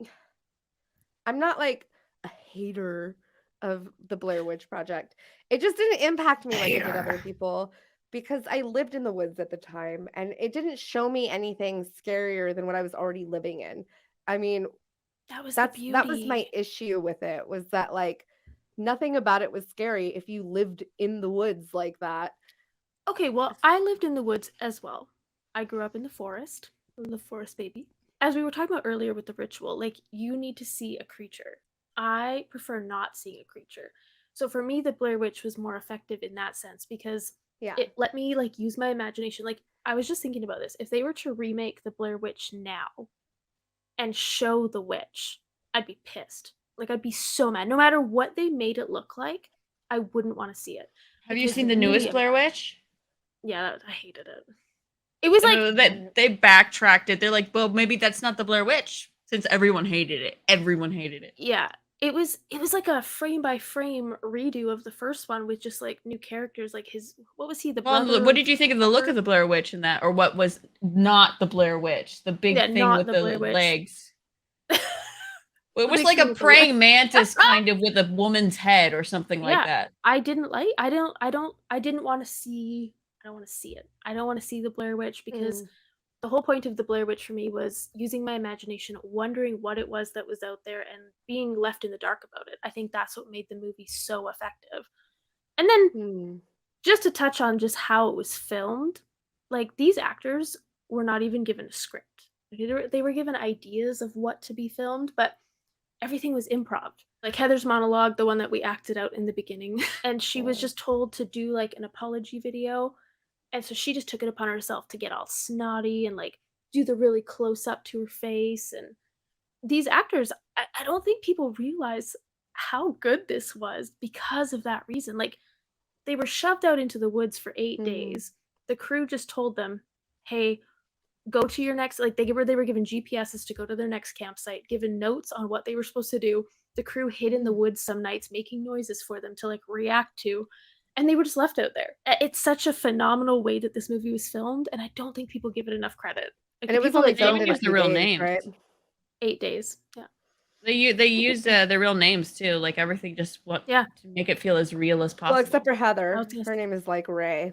I'm not like a hater of the Blair Witch Project. It just didn't impact me like it did other people because I lived in the woods at the time and it didn't show me anything scarier than what I was already living in. I mean, That was that the was my beauty. issue with it, was that like nothing about it was scary if you lived in the woods like that. Okay, well, I lived in the woods as well. I grew up in the forest. I'm the forest baby. As we were talking about earlier with the ritual, like you need to see a creature. I prefer not seeing a creature. So for me, the Blair Witch was more effective in that sense because Yeah. it let me like use my imagination. Like I was just thinking about this. If they were to remake the Blair Witch now and show the witch, I'd be pissed. Like I'd be so mad. No matter what they made it look like, I wouldn't want to see it. Have you Because seen the me, newest Blair Witch? Yeah, I hated it. It was like they backtracked it. They're like, well, maybe that's not the Blair Witch since everyone hated it. Everyone hated it. yeah, it was like a frame by frame redo of the first one with just like new characters. Like what was he? The Well, brother what did you think of the look Robert? of the Blair Witch in that, or what was not the Blair Witch? The big Yeah, thing not with the the Blair Witch. legs. It was big like thing a with the praying legs. mantis kind of with a woman's head or something like Yeah, that. I didn't want to see. I don't want to see it. I don't want to see the Blair Witch because the whole point of the Blair Witch for me was using my imagination, wondering what it was that was out there and being left in the dark about it. I think that's what made the movie so effective. And then just to touch on just how it was filmed, like these actors were not even given a script. They were given ideas of what to be filmed, but everything was improv. Like Heather's monologue, the one that we acted out in the beginning, and she was just told to do like an apology video. And so she just took it upon herself to get all snotty and like do the really close up to her face. And these actors, I don't think people realize how good this was because of that reason. Like, they were shoved out into the woods for 8 Mhm. days. The crew just told them, "Hey, go to your next," like, they were given GPSs to go to their next campsite, given notes on what they were supposed to do. The crew hid in the woods some nights, making noises for them to, like, react to, and they were just left out there. It's such a phenomenal way that this movie was filmed, and I don't think people give it enough credit. Like, And the it was people only that They filmed even in a use the few real days, names. right? 8 days. Yeah. They use the real names too, like everything just Yeah. to make it feel as real as possible. Well, except for I Heather. was gonna Her say. name is like Ray.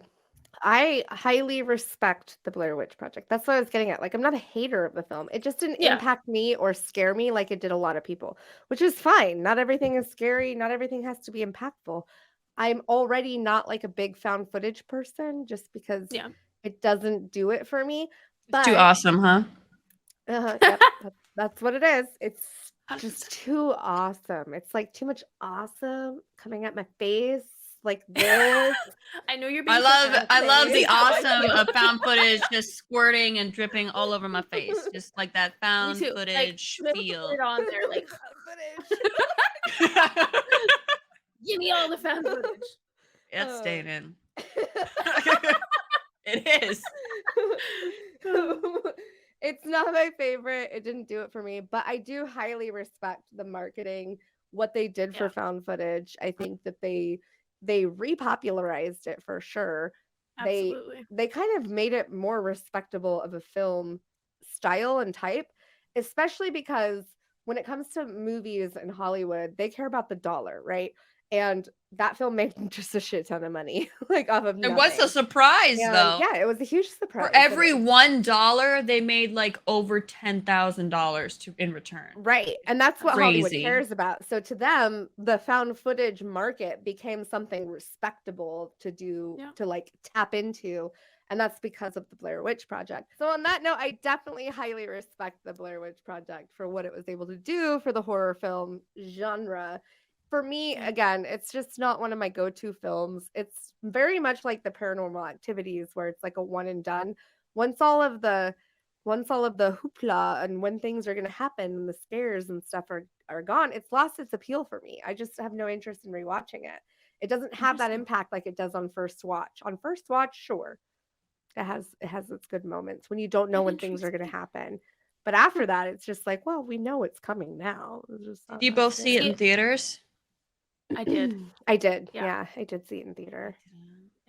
I highly respect the Blair Witch Project. That's what I was getting at. Like, I'm not a hater of the film. It just didn't Yeah. impact me or scare me like it did a lot of people, which is fine. Not everything is scary. Not everything has to be impactful. I'm already not like a big found footage person just because Yeah. it doesn't do it for me. It's too But awesome, huh? yep, that's what it is. It's just 100%. too awesome. It's like too much awesome coming at my face like this. I know you're being I love the Okay. awesome of found footage just squirting and dripping all over my face, just like that Me found too. Like, footage let's feel. put it on there, like, give me all the found footage. It's Oh. staying in. It is. It's not my favorite. It didn't do it for me, but I do highly respect the marketing, what they did for Yeah. found footage. I think that they repopularized it for sure. Absolutely. They kind of made it more respectable of a film style and type, especially because when it comes to movies in Hollywood, they care about the dollar, right? And that film made just a shit ton of money, like off of It nothing. was a surprise, And though. yeah, it was a huge surprise. For every $1, they made like over $10,000 in return. Right. And that's what Hollywood Crazy. cares about. So to them, the found footage market became something respectable to do, Yeah. to like tap into. And that's because of the Blair Witch Project. So on that note, I definitely highly respect the Blair Witch Project for what it was able to do for the horror film genre. For me, Yeah. again, it's just not one of my go-to films. It's very much like the Paranormal Activities, where it's like a one and done. Once all of the hoopla and when things are going to happen and the scares and stuff are gone, it's lost its appeal for me. I just have no interest in rewatching it. It doesn't have that Interesting. impact like it does on first watch. On first watch, sure, it has its good moments when you don't know when things are going to happen. But after that, it's just like, well, we know it's coming now. It's just Did not you that both see it scary. in theaters? I did. I did. Yeah. Yeah, I did see it in theater.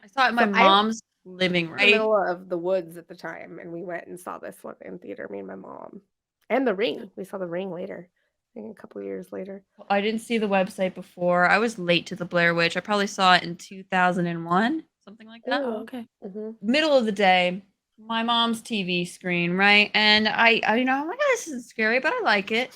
I saw it in my So mom's living in the room. middle of the woods at the time, and we went and saw this one in theater, me and my mom. And The Ring. We saw The Ring later. I think a couple years later. I didn't see the website before. I was late to the Blair Witch. I probably saw it in 2001, something like that. Oh, okay. Middle of the day, my mom's TV screen, right? And I I'm like, oh, this isn't scary, but I like it.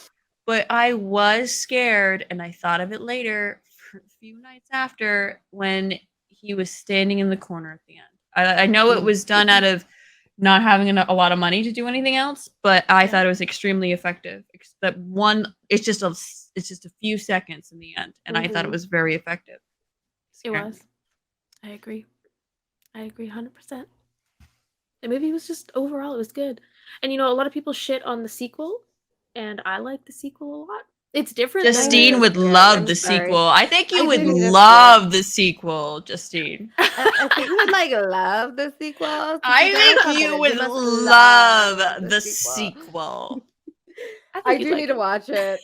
But I was scared, and I thought of it later, for a few nights after, when he was standing in the corner at the end. I know it was done out of not having a lot of money to do anything else, but I thought it was extremely effective. That one, it's just a few seconds in the end, and I thought it was very effective. It was. I agree. 100%. The movie was just, overall, it was good. And a lot of people shit on the sequel, and I like the sequel a lot. It's different. Justine would love the sequel. I think you would love the sequel, Justine. I think you would love the sequel. I think you would love the sequel. I do need to watch it.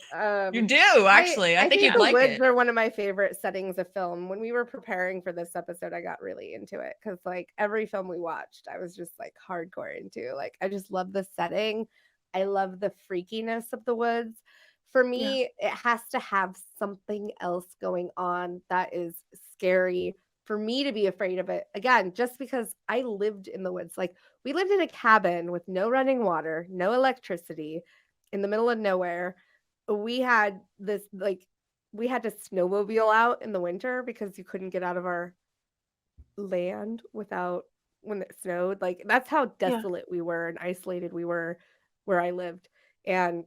You do, actually. I think you'd like Woods it. are one of my favorite settings of film. When we were preparing for this episode, I got really into it because every film we watched, I was just hardcore into. I just love the setting. I love the freakiness of the woods. For me, it has to have something else going on that is scary for me to be afraid of it. Again, just because I lived in the woods. We lived in a cabin with no running water, no electricity, in the middle of nowhere. We had this we had to snowmobile out in the winter because you couldn't get out of our land when it snowed. That's how desolate we were and isolated we were where I lived. And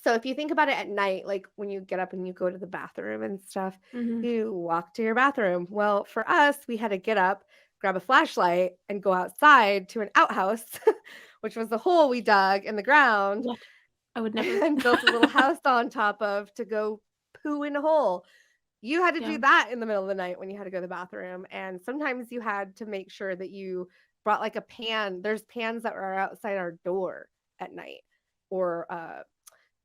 so if you think about it at night, when you get up and you go to the bathroom and stuff, you walk to your bathroom. Well, for us, we had to get up, grab a flashlight, and go outside to an outhouse, which was the hole we dug in the ground. What? I would never. And built a little house on top of to go poo in a hole. You had to Yeah. do that in the middle of the night when you had to go to the bathroom. And sometimes you had to make sure that you brought like a pan. There's pans that are outside our door at night, or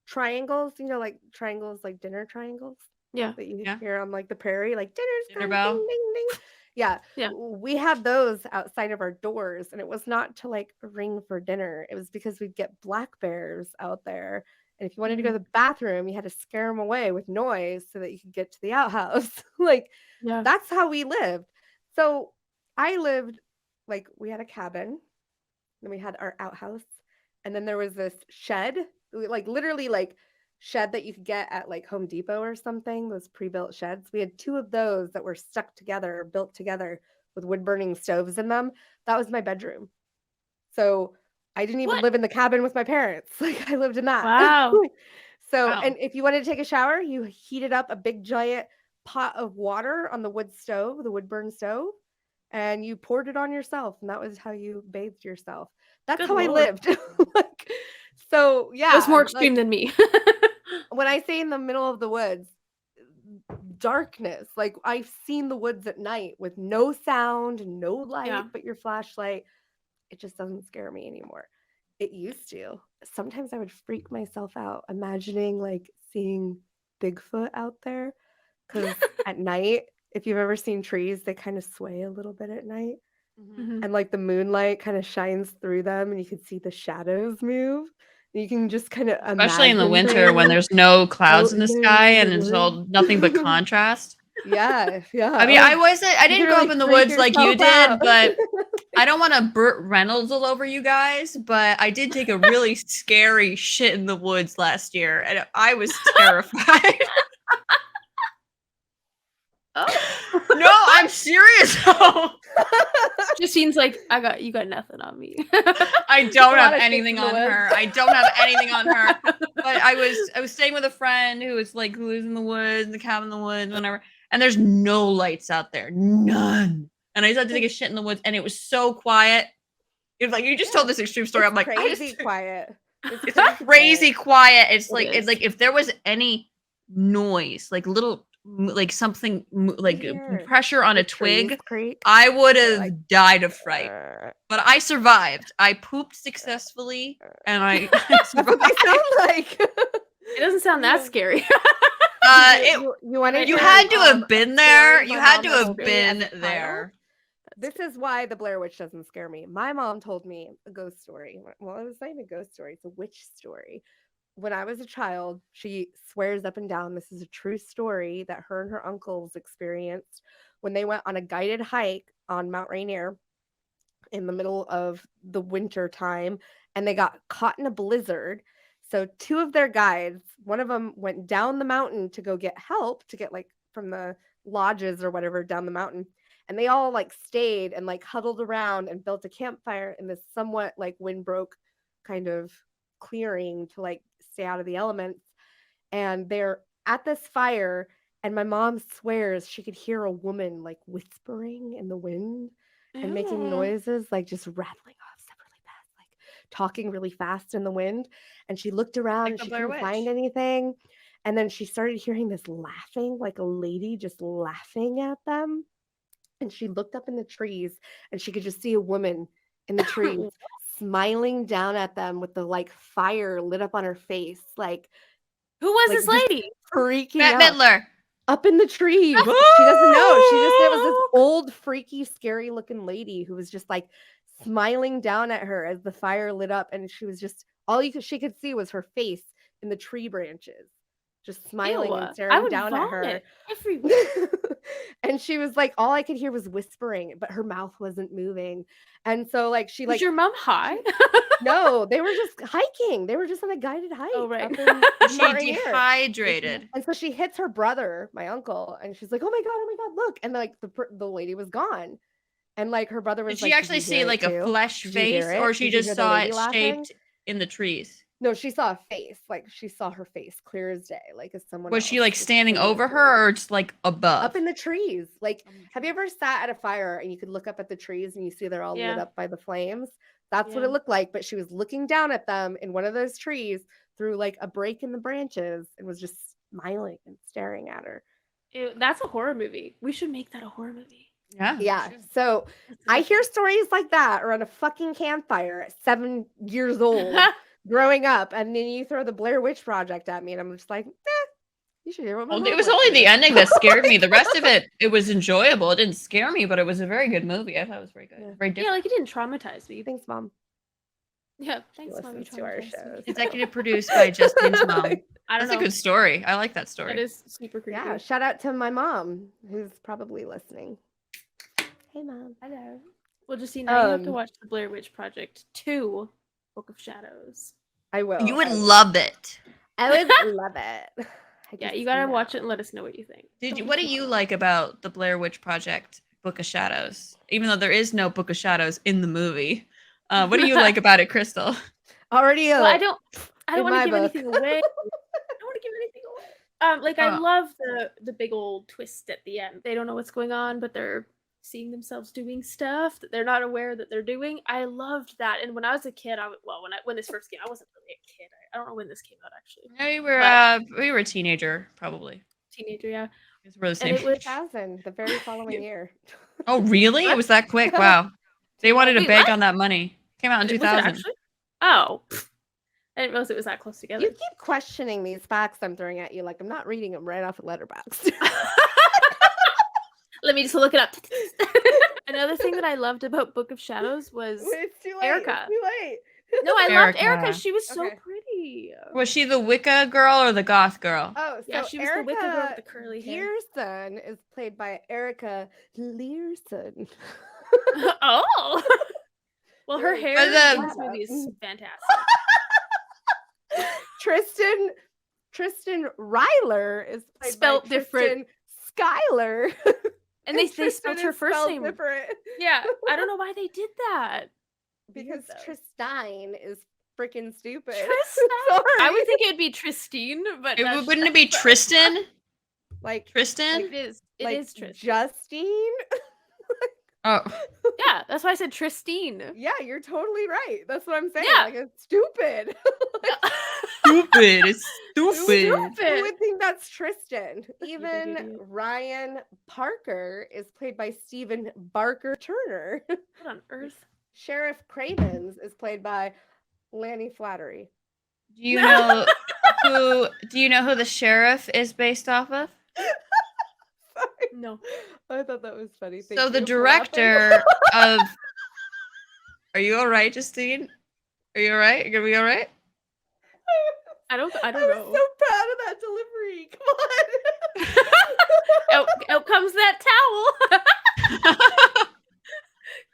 triangles, like triangles, like dinner triangles Yeah. that you Yeah. hear on like the prairie, like dinner's Dinner done, bell. ding, ding, ding. Yeah. Yeah. We had those outside of our doors, and it was not to like ring for dinner. It was because we'd get black bears out there. And if you wanted to go to the bathroom, you had to scare them away with noise so that you could get to the outhouse. Like, Yeah. that's how we lived. So I lived, like, we had a cabin, then we had our outhouse, and then there was this shed, like literally like shed that you could get at like Home Depot or something, those pre-built sheds. We had 2 of those that were stuck together or built together with wood burning stoves in them. That was my bedroom. So I didn't even What? live in the cabin with my parents. Like, I lived in that. Wow. So, Wow. and if you wanted to take a shower, you heated up a big giant pot of water on the wood stove, the wood burn stove, and you poured it on yourself, and that was how you bathed yourself. That's Good how I Lord. lived. Like, so It yeah, was more extreme like, than me. when I say in the middle of the woods, darkness, like I've seen the woods at night with no sound, no light Yeah. but your flashlight. It just doesn't scare me anymore. It used to. Sometimes I would freak myself out imagining like seeing Bigfoot out there, because at night, if you've ever seen trees, they kind of sway a little bit at night, Mhm. and like the moonlight kind of shines through them, and you can see the shadows move. And you can just kind of Especially in the imagine winter when things there's no clouds in the floating sky in and the it's all nothing but contrast. Yeah. I mean, I You didn't can grow really up in the freak woods like you yourself did, out. but I don't want to Burt Reynolds all over you guys, but I did take a really scary shit in the woods last year, and I was terrified. Oh. No, I'm serious though. Justine's like, you got nothing on me. I don't A lot have of things anything in the on woods. her. I don't have anything on her. But I was staying with a friend who was like, who lives in the woods, in the cabin in the woods, whatever. And there's no lights out there, none. And I just had to take a shit in the woods, and it was so quiet. It was like, you just told this extreme story. It's I'm like, crazy quiet. It's crazy quiet. It's It like is. if there was any noise, like little like something like Here. pressure on a The trees twig, creak. I would They're have like, died of fright. But I survived. I pooped successfully, and I That's what they survived. sound like. It doesn't sound that scary. You wanted You to had to hear, have been there. story You my had mom to told have me been as a child? there. This is why the Blair Witch doesn't scare me. My mom told me a ghost story. Well, it was not even a ghost story. It's a witch story. When I was a child, she swears up and down this is a true story that her and her uncles experienced when they went on a guided hike on Mount Rainier in the middle of the winter time, and they got caught in a blizzard. So 2 of their guides, one of them went down the mountain to go get help to get like from the lodges or whatever down the mountain, and they all like stayed and like huddled around and built a campfire in this somewhat like windbroke kind of clearing to like stay out of the elements. And they're at this fire, and my mom swears she could hear a woman like whispering in the wind and making Ew. noises, like just rattling off stuff really fast, like talking really fast in the wind. And she looked around Like and the she Blair couldn't find Witch. anything. And then she started hearing this laughing, like a lady just laughing at them. And she looked up in the trees, and she could just see a woman in the trees smiling down at them with the like fire lit up on her face, like Who was like this just lady? freaking Bette out. Midler. Up in the trees. She doesn't know. She just, it was this old, freaky, scary looking lady who was just like smiling down at her as the fire lit up. And she was just, she could see was her face in the tree branches, just smiling Ew, and I staring would down at her. vomit everywhere. And she was like, all I could hear was whispering, but her mouth wasn't moving. And so like she Was like your mom high? no, they were just hiking. They were just on a guided hike. Oh, right. Up in She Mount Rainier. dehydrated. And so she hits her brother, my uncle, and she's like, oh my God, look. And like the lady was gone. And like her brother was Did like, she actually see like a flesh Did you hear face, it? or she Did you just hear the saw lady it laughing? shaped in the trees? No, she saw a face. Like she saw her face clear as day, like as someone Was she else like just standing sitting in over the her, or just like above? up in the trees. Like, have you ever sat at a fire and you could look up at the trees and you see they're all lit Yeah. up by the flames? That's what Yeah. it looked like. But she was looking down at them in one of those trees through like a break in the branches and was just smiling and staring at her. Ew, that's a horror movie. We should make that a horror movie. Yeah. Yeah. sure. So I hear stories like that around a fucking campfire at 7 years old growing up. And then you throw the Blair Witch Project at me, and I'm just like, you should hear what my Well, mom it was went only the through. ending that scared me. The rest of it was enjoyable. It didn't scare me, but it was a very good movie. I thought it was very good. Yeah. Very Yeah, different. like it didn't traumatize me. Thanks, Mom. Yeah, She thanks, Mom. You listens to our traumatized me. shows. Executive produced by Justine's mom. I don't That's know. a good story. I like that story. It is super creepy. Yeah. Shout out to my mom, who's probably listening. Hey, Mom. Hello. Well, Justine, now you have to Um, watch the Blair Witch Project 2, Book of Shadows. I will. You would I will. love it. I would love it. I Yeah, just you gotta know. watch it and let us know what you think. What do you like about the Blair Witch Project Book of Shadows? Even though there is no Book of Shadows in the movie. What do you like about it, Crystal? Already. Well, I don't in want my to give book. anything away. I don't want to give anything away. Like I love the big old twist at the end. They don't know what's going on, but they're seeing themselves doing stuff that they're not aware that they're doing. I loved that. And when I was a kid, when this first came, I wasn't really a kid. I don't know when this came out actually. Yeah, we were a teenager, probably. Teenager, yeah. Because we're the same. it was 2000, the very following year. Oh, really? It was that quick? Wow. They wanted to Wait, bank what? on that money. Came out in Was it 2000. actually? Oh. I didn't realize it was that close together. You keep questioning these facts I'm throwing at you like I'm not reading them right off of Letterboxd. Let me just look it up. Another thing that I loved about Book of Shadows was It's too late. Erica. It's too late. no, I loved Erica. Erica. She was so Okay. pretty. Was she the Wicca girl or the goth girl? Oh, so Yeah, she was the Wicca girl with the curly hair. Gearson is played by Erica Learson. Oh. Well, her hair the- in this movie is fantastic. Tristan Ryler is played Spelt by different. Tristan Skyler. And they Tristan spelled her is first spelled name. different. Yeah, I don't know why they did that. Because Weird, though. Tristine is freaking stupid. Tristan? Sorry. I would think it would be Tristine, but Wouldn't it be Tristan? like Tristan? it is. It like is Tristan. Justine. Oh. Yeah, that's why I said Tristine. Yeah, you're totally right. That's what I'm saying. Yeah. Like it's stupid. Stupid. It's stupid. Who would think that's Tristan? Even idiot. Ryan Parker is played by Stephen Barker Turner. What on earth? Sheriff Cravens is played by Lanny Flattery. Do you know who the sheriff is based off of? Sorry. No. I thought that was funny. Thank So the you for laughing. director of Are you all right, Justine? Are you all right? Are you gonna be all right? I don't I know. was so proud of that delivery. Come on. out comes that towel.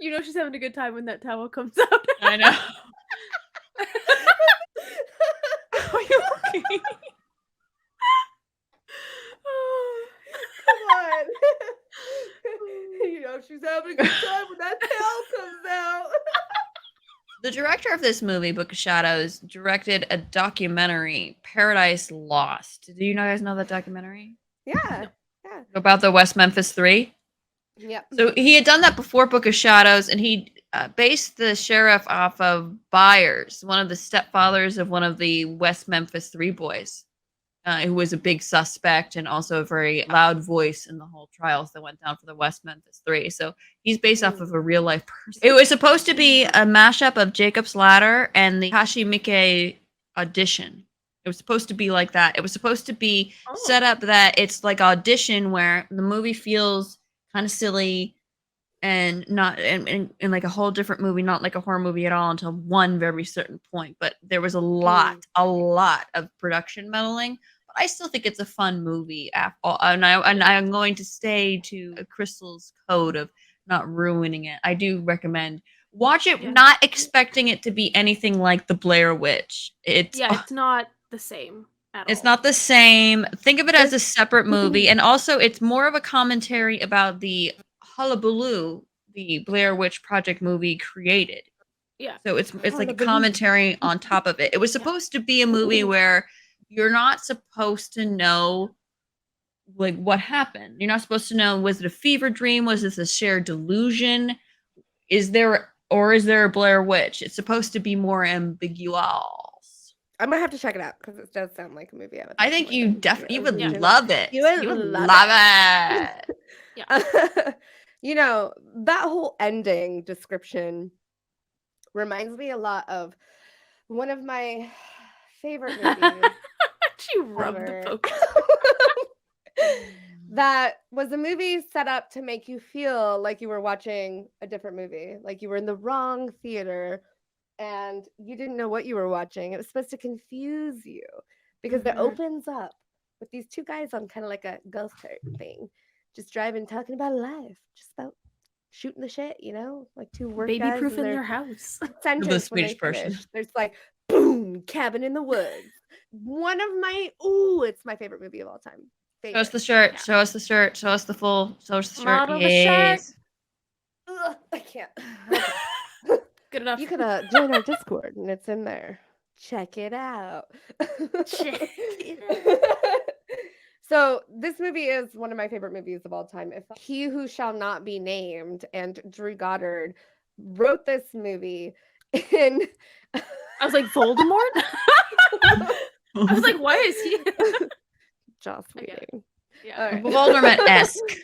You know she's having a good time when that towel comes out. I know. Are you okay? Come on. You know, she's having a good time when that tail comes out. The director of this movie, Book of Shadows, directed a documentary, Paradise Lost. Do you guys know that documentary? Yeah. About the West Memphis 3? Yep. So he had done that before Book of Shadows, and he based the sheriff off of Byers, one of the stepfathers of one of the West Memphis 3 boys, who was a big suspect and also a very loud voice in the whole trials that went down for the West Memphis 3. So he's based off of a real life person. It was supposed to be a mashup of Jacob's Ladder and the Kashi Miike audition. It was supposed to be like that. It was supposed to be set up that it's like audition where the movie feels kind of silly and not and like a whole different movie, not like a horror movie at all until one very certain point. But there was a lot of production meddling. But I still think it's a fun movie after all, and I'm going to stay to Crystal's code of not ruining it. I do recommend watch it, not expecting it to be anything like the Blair Witch. It's not the same at all. It's not the same. Think of it as a separate movie. And also, it's more of a commentary about the hullabaloo the Blair Witch Project movie created. Yeah. So it's like a commentary on top of it. It was supposed to be a movie where you're not supposed to know like what happened. You're not supposed to know, was it a fever dream? Was this a shared delusion? Is there a Blair Witch? It's supposed to be more ambiguous. I'm gonna have to check it out because it does sound like a movie. I think you definitely would Yeah. love it. You would love it. You know, that whole ending description reminds me a lot of one of my favorite movies. She rubbed the ever. poker. That was a movie set up to make you feel like you were watching a different movie, like you were in the wrong theater and you didn't know what you were watching. It was supposed to confuse you because it opens up with these two guys on kind of like a golf cart thing, just driving, talking about life, just about shooting the shit, you know, like two work Baby guys. proof and in their your house. sentence The when they Swedish person. finish, there's like boom, cabin in the woods. One of my it's my favorite movie of all time. Show us Favorite. the shirt. Yeah. Show us the shirt. Show us the full. Show us the shirt. Model the shirt. Yes. Ugh, I can't. Good enough. You could join our Discord and it's in there. Check it out. Check it So this movie is one of my favorite movies of all time. If He Who Shall Not Be Named and Drew Goddard wrote this movie in I was like, Voldemort? I was like, why is he? Joss I get it. Whedon. Yeah. All right. Voldemort-esque.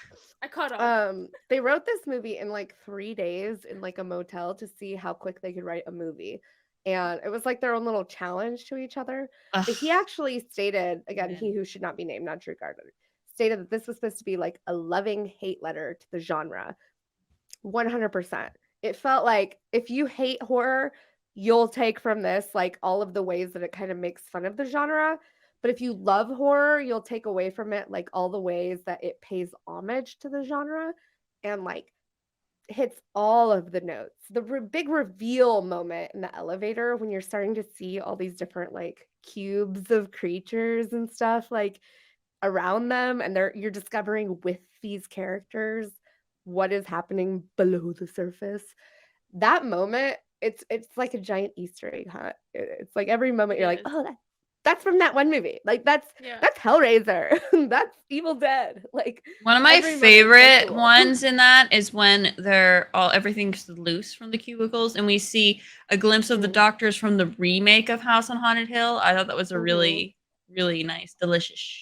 I caught on. They wrote this movie in like 3 days in like a motel to see how quick they could write a movie. And it was like their own little challenge to each other. But he actually stated, again, Yeah. he who should not be named, not Drew Goddard, stated that this was supposed to be like a loving hate letter to the genre. 100%. It felt like if you hate horror, you'll take from this like all of the ways that it kind of makes fun of the genre. But if you love horror, you'll take away from it like all the ways that it pays homage to the genre and like hits all of the notes. The big reveal moment in the elevator when you're starting to see all these different like cubes of creatures and stuff like around them, and you're discovering with these characters what is happening below the surface. That moment, it's like a giant Easter egg hunt. It's like every moment you're like, Yes. oh, that's from that one movie. Like that's Hellraiser. That's Evil Dead. Like One of my every moment's so favorite cool. ones in that is when everything's loose from the cubicles and we see a glimpse of the doctors from the remake of House on Haunted Hill. I thought that was a really, really nice, delicious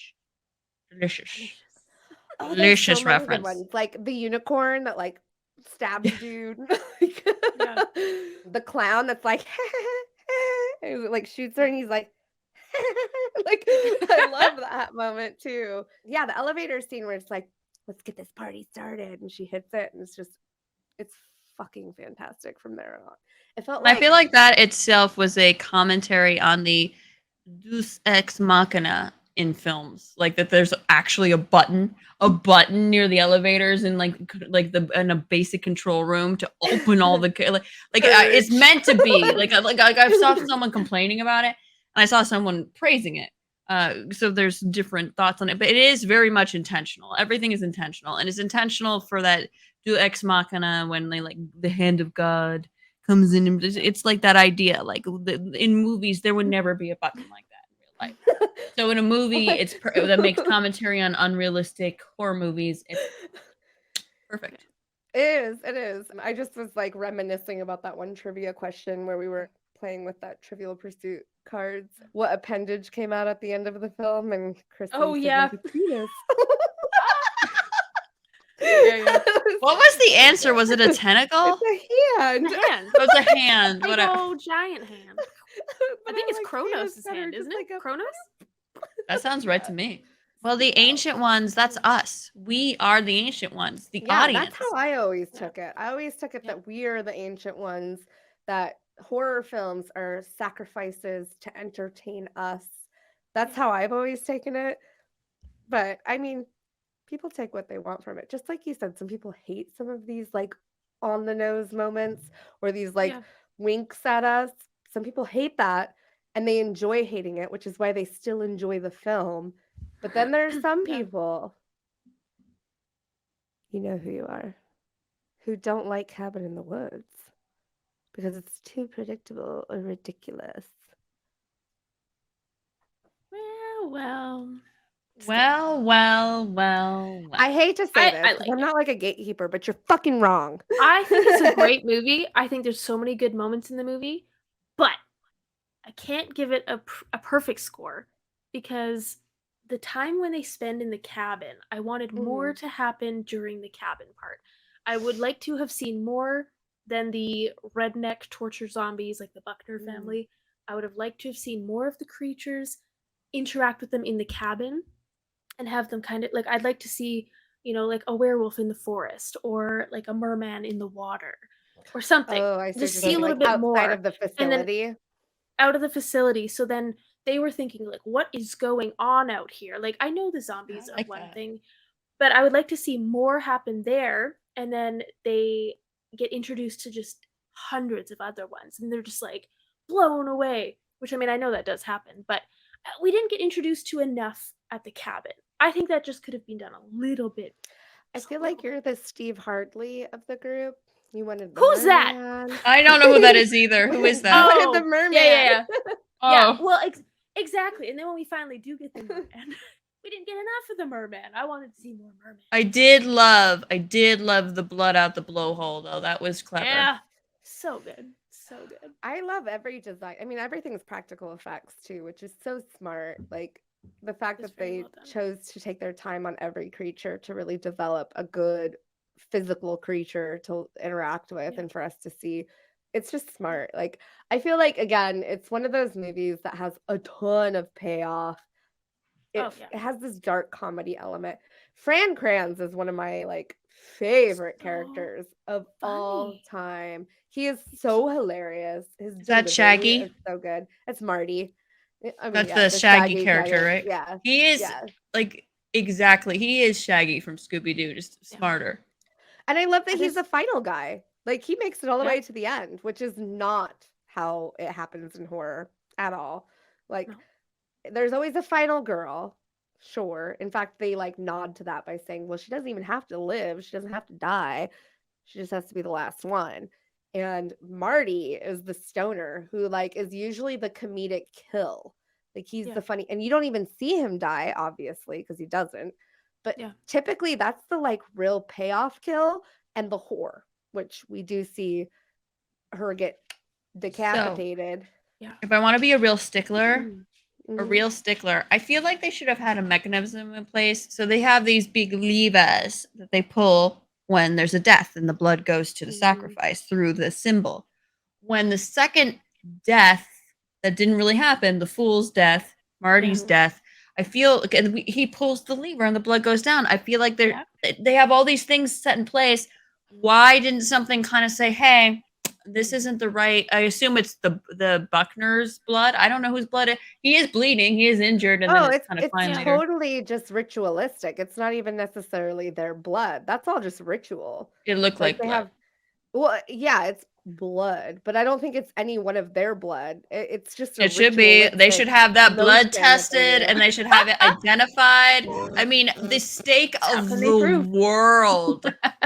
Oh, there's so delicious many good reference. ones. Like the unicorn that like stabs dude. Like, Yeah. the clown that's like like shoots her and he's like like I love that moment too. Yeah, the elevator scene where it's like, let's get this party started, and she hits it, and it's fucking fantastic from there on. It felt I feel like that itself was a commentary on the Deus Ex Machina in films, like that there's actually a button near the elevators and like in a basic control room to open all the it's meant to be like I saw someone complaining about it and I saw someone praising it. So there's different thoughts on it, but it is very much intentional. Everything is intentional, and it's intentional for that Deus Ex Machina when they like the hand of God comes in. And it's like that idea, like in movies there would never be a button like that in real life. So in a movie, it's that makes commentary on unrealistic horror movies. It's perfect. It is. I just was like reminiscing about that one trivia question where we were playing with that Trivial Pursuit cards. What appendage came out at the end of the film? And Chris. Oh, yeah. Penis. Yeah. What was the answer? Was it a tentacle? It's a hand. The hand. Oh, it's a hand. Big Whatever. old giant hand. I think it's Kronos' hand, isn't it? Kronos? That sounds right to me. Well, the ancient ones, that's us. We are the ancient ones, the audience. That's how I always took it. I always took it that we are the ancient ones, that horror films are sacrifices to entertain us. That's how I've always taken it. But I mean, people take what they want from it. Just like you said, some people hate some of these like on the nose moments or these like winks at us. Some people hate that and they enjoy hating it, which is why they still enjoy the film. But then there's some people, you know who you are, who don't like Cabin in the Woods because it's too predictable or ridiculous. Well. I hate to say this. I like I'm not like a gatekeeper, but you're fucking wrong. I think it's a great movie. I think there's so many good moments in the movie, but I can't give it a perfect score because the time when they spend in the cabin, I wanted more to happen during the cabin part. I would like to have seen more than the redneck torture zombies like the Buckner family. I would have liked to have seen more of the creatures, interact with them in the cabin, and have them kind of like, I'd like to see, like a werewolf in the forest or like a merman in the water or something. Oh, I see. Just Just see a little like bit outside more. of the And then facility. out of the facility. So then they were thinking, like, what is going on out here? Like, I know the zombies I are like one that. thing, but I would like to see more happen there. And then they get introduced to just hundreds of other ones. And they're just like blown away, which I mean, I know that does happen, but we didn't get introduced to enough at the cabin. I think that just could have been done a little bit. I Just a feel little like you're the Steve Hartley of the group. You wanted the Who's that? merman. I don't know who that is either. Who is You that? wanted the Oh, merman. yeah. Yeah, Oh, well, exactly. And then when we finally do get the merman, we didn't get enough of the merman. I wanted to see more merman. I did love the blood out the blowhole though. That was clever. Yeah, so good, so good. I love every design. I mean, everything's practical effects too, which is so smart. Like the fact It's that very they well done. chose to take their time on every creature to really develop a good physical creature to interact with Yeah. and for us to see. It's just smart. Like I feel like again, it's one of those movies that has a ton of payoff. It has this dark comedy element. Fran Kranz is one of my like favorite So characters of all funny. time. He is so hilarious. His Is that delivery Shaggy? is so good. It's Marty. I mean, That's yeah, the Shaggy Shaggy character, right? Yeah, He is yeah. like exactly. He is Shaggy from Scooby Doo, just Yeah. smarter. And I love that I he's just- the final guy. Like he makes it all the Yeah. way to the end, which is not how it happens in horror at all. Like No. there's always a final girl. Sure. In fact, they like nod to that by saying, well, she doesn't even have to live. She doesn't have to die. She just has to be the last one. And Marty is the stoner who like is usually the comedic kill. Like he's Yeah. the funny, and you don't even see him die, obviously, because he doesn't. But Yeah. typically that's the like real payoff kill and the whore, which we do see her get decapitated. Yeah. If I want to be a real stickler, Mhm. I feel like they should have had a mechanism in place. So they have these big levers that they pull when there's a death and the blood goes to the Mhm. sacrifice through the symbol. When the second death that didn't really happen, the fool's death, Marty's Mhm. death, I feel like he pulls the lever and the blood goes down. I feel like Yeah. they have all these things set in place. Why didn't something kind of say, hey, this isn't the right? I assume it's the Buckner's blood. I don't know whose blood he is bleeding. He is injured, and Oh, then it's kind of fine it's later. totally just ritualistic. It's not even necessarily their blood. That's all just ritual. It looked like they blood. have, well, yeah, it's blood, but I don't think it's any one of their blood. It's just a It should be. They should ritualistic have that blood motion that they tested, do. and they should have it identified. I mean, the stake How of can they the prove? world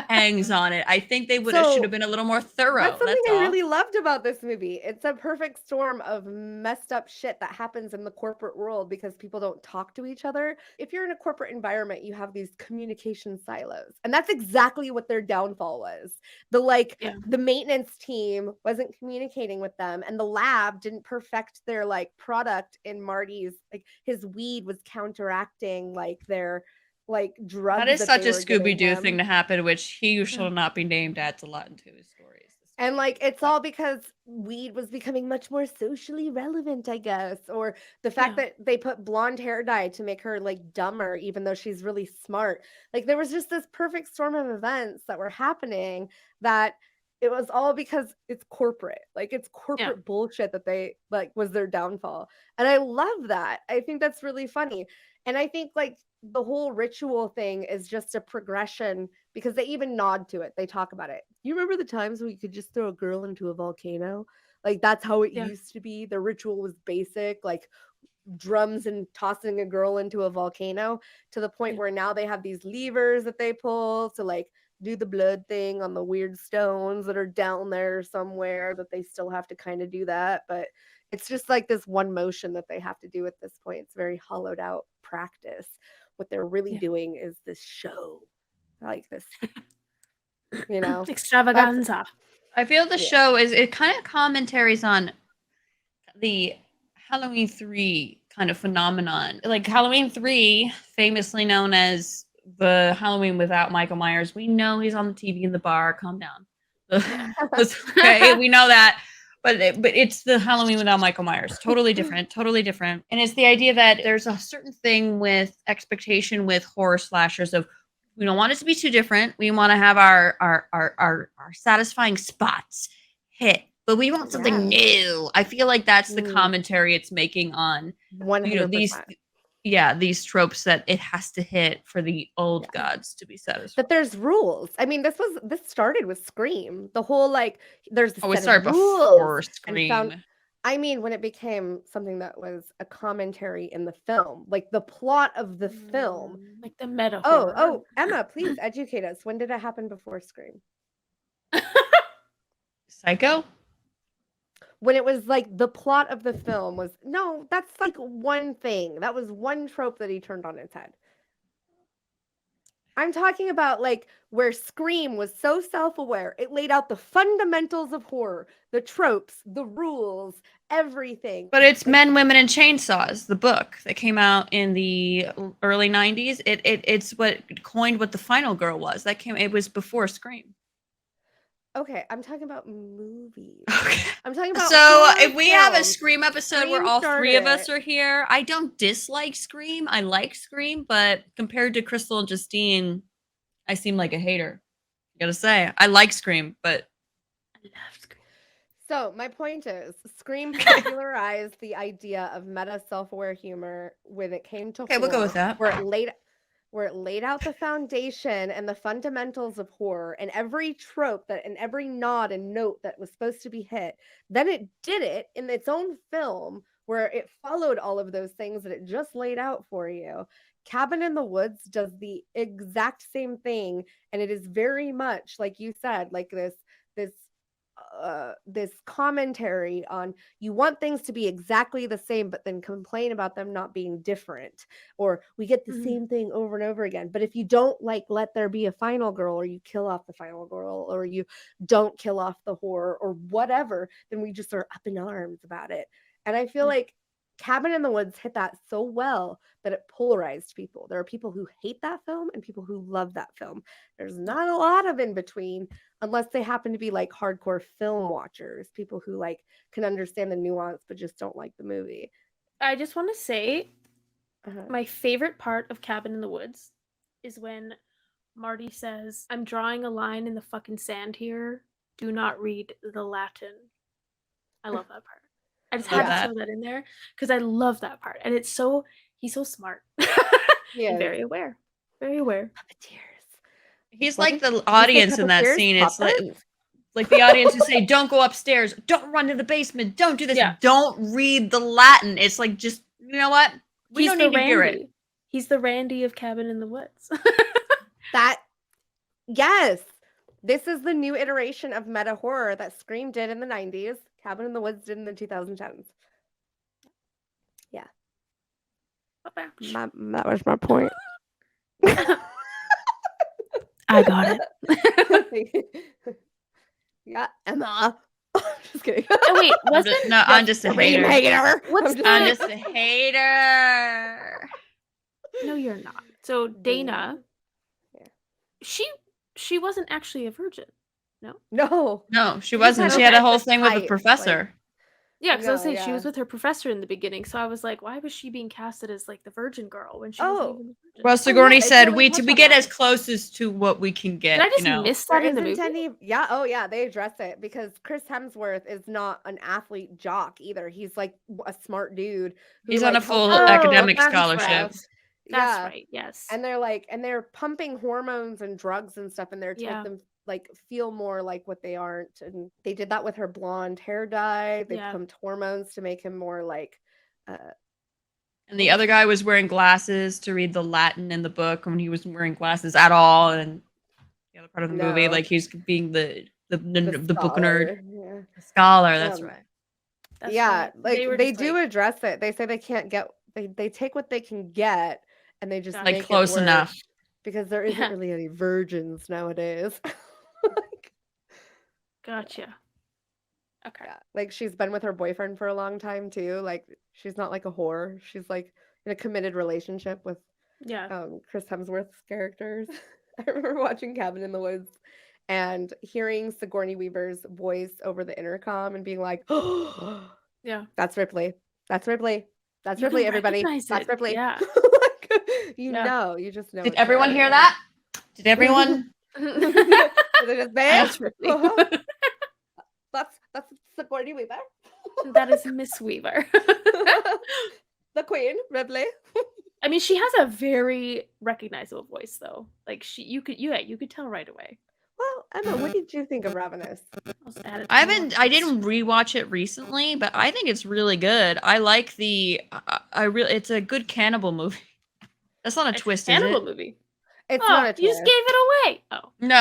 hangs on it. I think they should have So been a little more thorough. that's something That's I all. really loved about this movie. It's a perfect storm of messed up shit that happens in the corporate world because people don't talk to each other. If you're in a corporate environment, you have these communication silos. And that's exactly what their downfall was. The maintenance team wasn't communicating with them, and the lab didn't perfect their like product in Marty's, like his weed was counteracting like their like drugs That is such they a were giving Scooby Doo him. thing to happen, which he shall not be named adds a lot into his stories. And like it's all because weed was becoming much more socially relevant, I guess, or the fact that they put blonde hair dye to make her like dumber, even though she's really smart. Like there was just this perfect storm of events that were happening that it was all because it's corporate. Like it's corporate bullshit that they like was their downfall. And I love that. I think that's really funny. And I think like the whole ritual thing is just a progression because they even nod to it. They talk about it. You remember the times when you could just throw a girl into a volcano? Like that's how it used to be. The ritual was basic, like drums and tossing a girl into a volcano, to the point where now they have these levers that they pull to like do the blood thing on the weird stones that are down there somewhere, that they still have to kind of do that. But it's just like this one motion that they have to do at this point. It's very hollowed out practice. What they're really doing is this show, like this, extravaganza. I feel the show is it kind of commentaries on the Halloween 3 kind of phenomenon. Like Halloween 3, famously known as the Halloween without Michael Myers. We know he's on the TV in the bar. Calm down. Okay, we know that. But it's the Halloween without Michael Myers. Totally different. Totally different. And it's the idea that there's a certain thing with expectation with horror slashers of we don't want it to be too different. We want to have our satisfying spots hit, but we want something new. I feel like that's the commentary it's making on 100%. these tropes that it has to hit for the old gods to be satisfied. That there's rules. I mean, this started with Scream. The whole like there's it started before Scream. I mean, when it became something that was a commentary in the film, like the plot of the film, like the meta. Oh, Emma, please educate us. When did it happen before Scream? Psycho? When it was like the plot of the film was that's like one thing. That was one trope that he turned on its head. I'm talking about like where Scream was so self-aware. It laid out the fundamentals of horror, the tropes, the rules, everything. But it's Men, Women, and Chainsaws, the book that came out in the early 90s. It's what coined what the final girl was. It was before Scream. Okay, I'm talking about movies. Okay. I'm talking about So if we have a Scream episode Scream where all three of us started are here, I don't dislike Scream. I like Scream, but compared to Crystal and Justine, I seem like a hater. I gotta say, I like Scream, but I love Scream. So my point is, Scream popularized the idea of meta self-aware humor when it came to horror, we'll go with that. where it laid out the foundation and the fundamentals of horror and every trope and every nod and note that was supposed to be hit. Then it did it in its own film where it followed all of those things that it just laid out for you. Cabin in the Woods does the exact same thing, and it is very much like you said, like this commentary on you want things to be exactly the same but then complain about them not being different, or we get the same thing over and over again. But if you don't like let there be a final girl, or you kill off the final girl, or you don't kill off the horror or whatever, then we just are up in arms about it. And I feel like Cabin in the Woods hit that so well that it polarized people. There are people who hate that film and people who love that film. There's not a lot of in between, unless they happen to be like hardcore film watchers, people who like can understand the nuance but just don't like the movie. I just want to say my favorite part of Cabin in the Woods is when Marty says, "I'm drawing a line in the fucking sand here. Do not read the Latin." I love that part. I just had to throw that in there because I love that part. And he's so smart. And very aware. Very aware. Puppeteers. He's like the audience in that scene. It's like the audience who say, "Don't go upstairs. Don't run to the basement. Don't do this. Yeah. Don't read the Latin." It's like, just, you know what? We don't need to hear it. He's the Randy of Cabin in the Woods. Yes. This is the new iteration of meta horror that Scream did in the 90s. Cabin in the Woods did in the 2010s. Yeah. That was my point. I got it. Yeah, Emma. Just kidding. Oh, wait, I'm just a hater. I'm just a hater. No, you're not. So Dana, she wasn't actually a virgin. No, she wasn't. She had a whole thing with a professor. Because I was saying she was with her professor in the beginning, so I was like, why was she being casted as like the virgin girl when she wasn't even the virgin? Well, Sigourney said we get as close as to what we can get. Did I just miss that in the movie? They address it because Chris Hemsworth is not an athlete jock either. He's like a smart dude. He's on a full academic scholarship. That's right. Yes. And they're pumping hormones and drugs and stuff in there to make them like feel more like what they aren't. And they did that with her blonde hair dye. They pumped hormones to make him more like and the other guy was wearing glasses to read the Latin in the book when he wasn't wearing glasses at all. And the other part of the movie, like he's being the book nerd. Yeah. The scholar, that's right. That's right. Like they do address it. They say they can't get they take what they can get and they just make close it enough. Because there isn't really any virgins nowadays. Gotcha. Okay. Yeah, like she's been with her boyfriend for a long time too. Like she's not like a whore. She's like in a committed relationship with Yeah. Chris Hemsworth's characters. I remember watching Cabin in the Woods and hearing Sigourney Weaver's voice over the intercom and being like, "Oh, Yeah. that's Ripley. That's Ripley. That's You can Ripley, everybody. recognize That's it. Ripley." Yeah. Like, you Yeah. know, you just know. Did it's everyone her. hear that? Did everyone? Is it just, That's "Babe, Ripley. that's Sigourney Weaver." That is Miss Weaver. The Queen, Ripley. I mean, she has a very recognizable voice, though. Like you could tell right away. Well, Emma, what did you think of Ravenous? I'll just add it to I my haven't. watch I list. didn't rewatch it recently, but I think it's really good. I like the. I really. It's a good cannibal movie. That's not a It's twist, a cannibal is it? It's movie. Oh, not a you just twist. gave it away. Oh. No,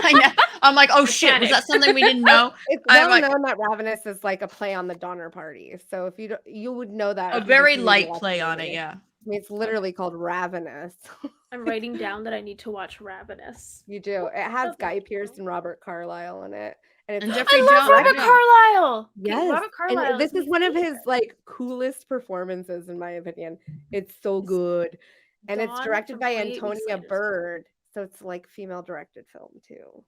I know. I'm like, oh shit, was Panic. that something we didn't know? It's I'm well like, known that Ravenous is like a play on the Donner Party. So if you don't, you would know that. a if you very just light watched play the on it, movie. yeah. I mean, it's literally called Ravenous. I'm writing down that I need to watch Ravenous. You do. It has Love Guy that Pearce show. and Robert Carlyle in it, and it's And I Jeffrey love Jones, Robert yeah. Carlyle. Yes, Robert Carlyle. and this is is my one of his favorite. like coolest performances, in my opinion. It's so It's good, and it's Dawn directed from by 28 Weeks Antonia Later. Bird, so it's like female directed film too.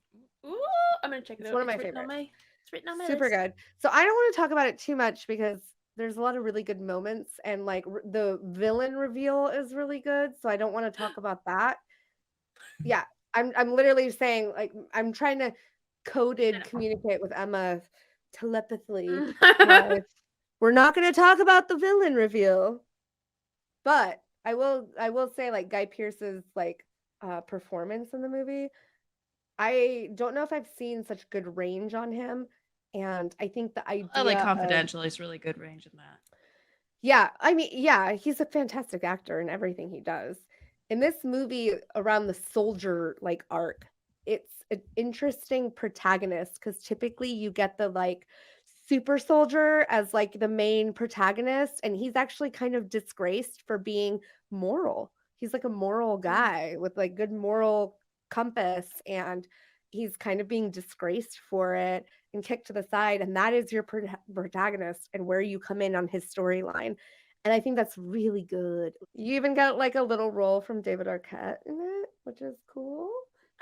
Ooh, I'm gonna check it It's out. one of my written on favorites. It's written on my Super list. good. So I don't want to talk about it too much because there's a lot of really good moments, and like the villain reveal is really good. So I don't want to talk about that. Yeah, I'm literally saying like I'm trying to coded communicate with Emma telepathically. But we're not going to talk about the villain reveal, but I will say like Guy Pearce's like performance in the movie. I don't know if I've seen such good range on him, and I think the idea I like of Confidential. He's really good range in that. yeah, I mean, yeah, he's a fantastic actor in everything he does. In this movie, around the soldier like arc, it's an interesting protagonist because typically you get the like super soldier as like the main protagonist, and he's actually kind of disgraced for being moral. He's like a moral guy with like good moral compass, and he's kind of being disgraced for it and kicked to the side, and that is your protagonist and where you come in on his storyline. And I think that's really good. You even got like a little role from David Arquette in it, which is cool.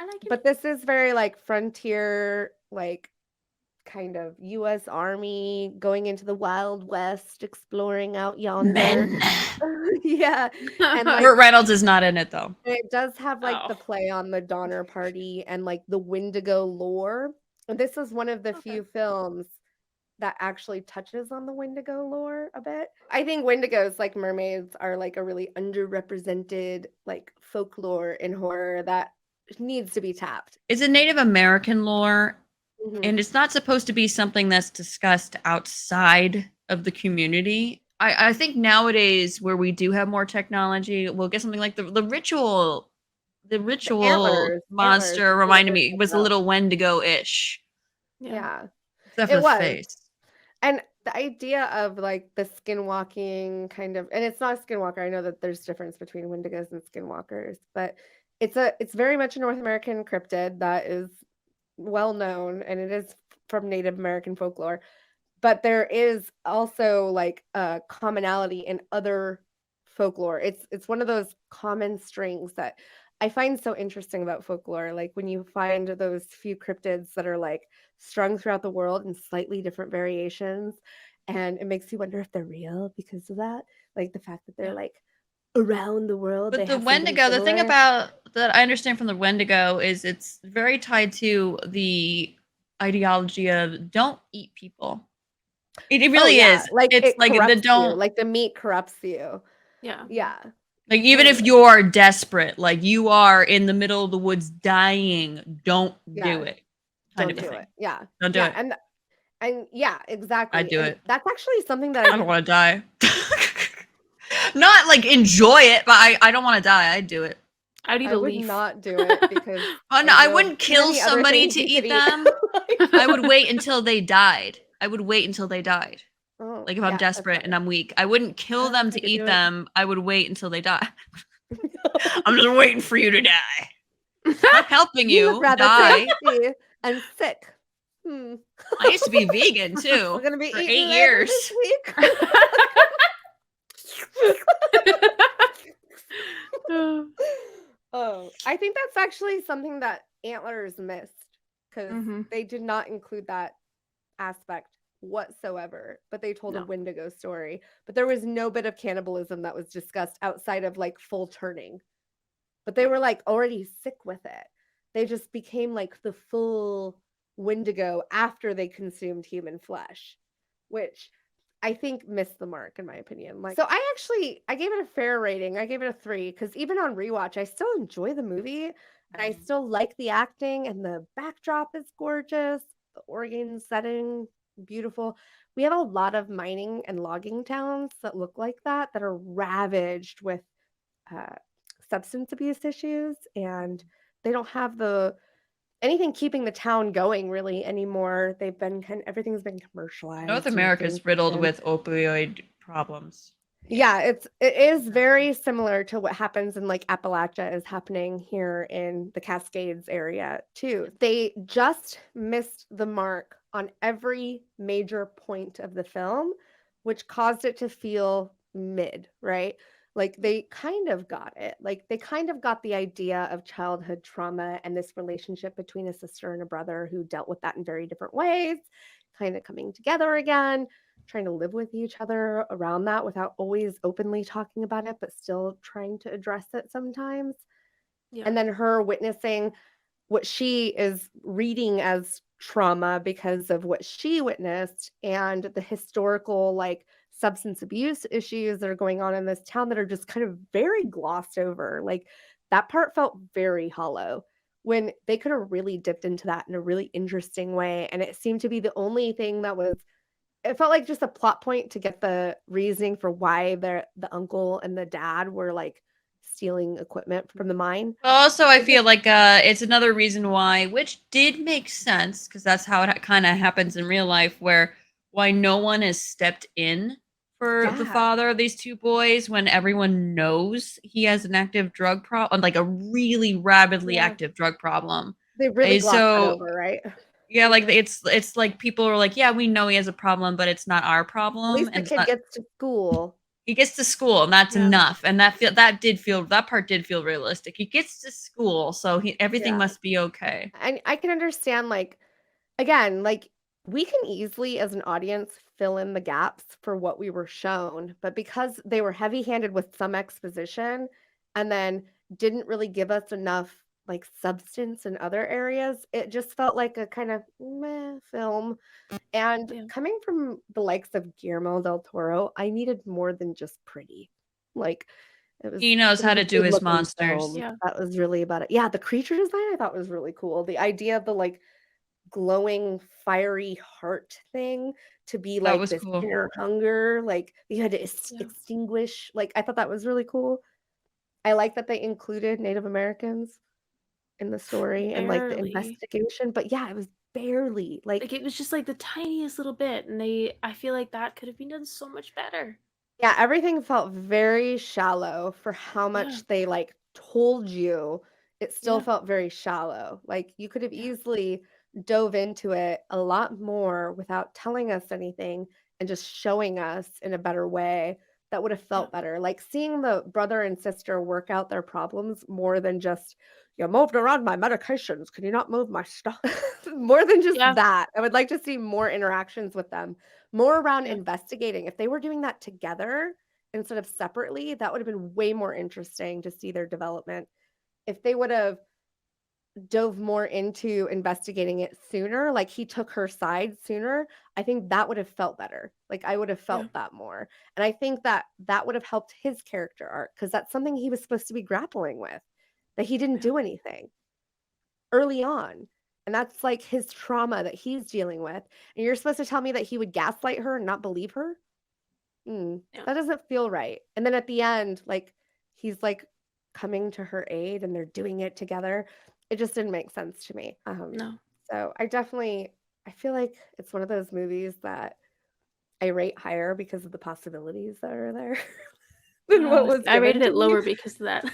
I like it. But this is very like frontier, like kind of US Army going into the Wild West, exploring out yonder. Yeah. And like Burt Reynolds is not in it though. it does have like the Oh. play on the Donner Party and like the Wendigo lore. And this is one of the Okay. few films that actually touches on the Wendigo lore a bit. I think Wendigos, like mermaids, are like a really underrepresented like folklore in horror that needs to be tapped. It's a Native American lore, Mhm. and it's not supposed to be something that's discussed outside of the community. I think nowadays, where we do have more technology, we'll get something like the ritual. The ritual Antlers monster is reminded what me it's was a about. little Wendigo-ish, Yeah. except It for the was. face. And the idea of like the skinwalking kind of, and it's not a skinwalker. I know that there's difference between Wendigos and skinwalkers, but it's very much a North American cryptid that is well known, and it is from Native American folklore. But there is also like a commonality in other folklore. It's one of those common strings that I find so interesting about folklore. Like when you find those few cryptids that are like strung throughout the world in slightly different variations, and it makes you wonder if they're real because of that. Like the fact that they're Yeah. like around the world. But they the have something Wendigo, the thing similar. about that I understand from the Wendigo is it's very tied to the ideology of don't eat people. It Oh, really yeah. is. Like It's it like the corrupts you. don't Like the meat corrupts you. Yeah. Yeah. like even if Totally. you're desperate, like you are in the middle of the woods dying, don't Yeah. do it. Kind Don't of a do thing. it. Yeah. Don't do Yeah. it. And yeah, exactly. do And it. that's actually something that I I don't think want to die. Not like enjoy it, but I don't want to die. I'd do it. I'd eat I a would leaf. not do it because Oh no, I know wouldn't too kill many other somebody things to you could eat them. Like, I would wait until they died. I would wait until they died. oh, Like if I'm yeah, that's desperate and better. I'm weak, I wouldn't kill I them could to do eat it. them. I would wait until they die. I'm just waiting for you to die. Not helping You you look rather die. tasty and sick. I used to be vegan too We're gonna be for eating 8 later years. this week. Oh, I think that's actually something that Antlers missed because Mhm. they did not include that aspect whatsoever. But they told a No. Wendigo story. But there was no bit of cannibalism that was discussed outside of like full turning. But they were like already sick with it. They just became like the full Wendigo after they consumed human flesh, which I think missed the mark in my opinion. Like, so I gave it a fair rating. I gave it a 3 because even on rewatch, I still enjoy the movie and I still like the acting and the backdrop is gorgeous. The Oregon setting, beautiful. We have a lot of mining and logging towns that look like that are ravaged with uh, substance abuse issues, and they don't have anything keeping the town going really anymore. They've been everything's been commercialized. North and America's riddled taken. with opioid problems. Yeah, it is very similar to what happens in like Appalachia is happening here in the Cascades area too. They just missed the mark on every major point of the film, which caused it to feel mid, right? Like they kind of got it. Like they kind of got the idea of childhood trauma and this relationship between a sister and a brother who dealt with that in very different ways, kind of coming together again, trying to live with each other around that without always openly talking about it, but still trying to address it sometimes. Yeah. And then her witnessing what she is reading as trauma because of what she witnessed and the historical like substance abuse issues that are going on in this town that are just kind of very glossed over. Like that part felt very hollow when they could have really dipped into that in a really interesting way. And it seemed to be the only thing that was, it felt like just a plot point to get the reasoning for why the uncle and the dad were like stealing equipment from the mine. Also, I feel like it's another reason why, which did make sense, because that's how it kind of happens in real life, why no one has stepped in for the Yeah. father of these two boys when everyone knows he has an active drug problem, like a really rabidly Yeah. active drug problem. They really glossed that So over, right? yeah, like it's like people are like, yeah, we know he has a problem, but it's not our At problem, least the and it's kid not. gets to school. He gets to school, and that's Yeah. enough. And that part did feel realistic. He gets to school, so everything Yeah. must be okay. And I can understand, like, again, like, we can easily, as an audience, fill in the gaps for what we were shown. But because they were heavy handed with some exposition and then didn't really give us enough, like, substance in other areas, it just felt like a kind of meh film. And Yeah. coming from the likes of Guillermo del Toro, I needed more than just pretty. Like, it was He knows how to do his good-looking monsters. film. Yeah. That was really about it. Yeah, the creature design I thought was really cool. The idea of the, like, glowing, fiery heart thing to be, That like, was this cool. inner hunger, like, you had to Yeah. extinguish. Like, I thought that was really cool. I like that they included Native Americans in the story and, like, the Barely. investigation, but yeah, it was barely. Like it was just like the tiniest little bit, and I feel like that could have been done so much better. Yeah, everything felt very shallow for how Yeah. much they, like, told you. It still Yeah. felt very shallow. Like, you could have Yeah. easily dove into it a lot more without telling us anything and just showing us in a better way that would have felt better. Like, seeing the brother and sister work out their problems more than just, "You moved around my medications. Can you not move my stuff?" More than just Yeah. that. I would like to see more interactions with them. More around Yeah. investigating. If they were doing that together instead of separately, that would have been way more interesting to see their development. If they would have dove more into investigating it sooner, like he took her side sooner, I think that would have felt better. Like I would have felt that more. And I think that that would have helped his character arc because that's something he was supposed to be grappling with, that he didn't do anything early on. And that's like his trauma that he's dealing with. And you're supposed to tell me that he would gaslight her and not believe her? Yeah. That doesn't feel right. And then at the end, like he's like coming to her aid and they're doing it together. It just didn't make sense to me. No. So I feel like it's one of those movies that I rate higher because of the possibilities that are there than what was I rated given it to me. lower because of that.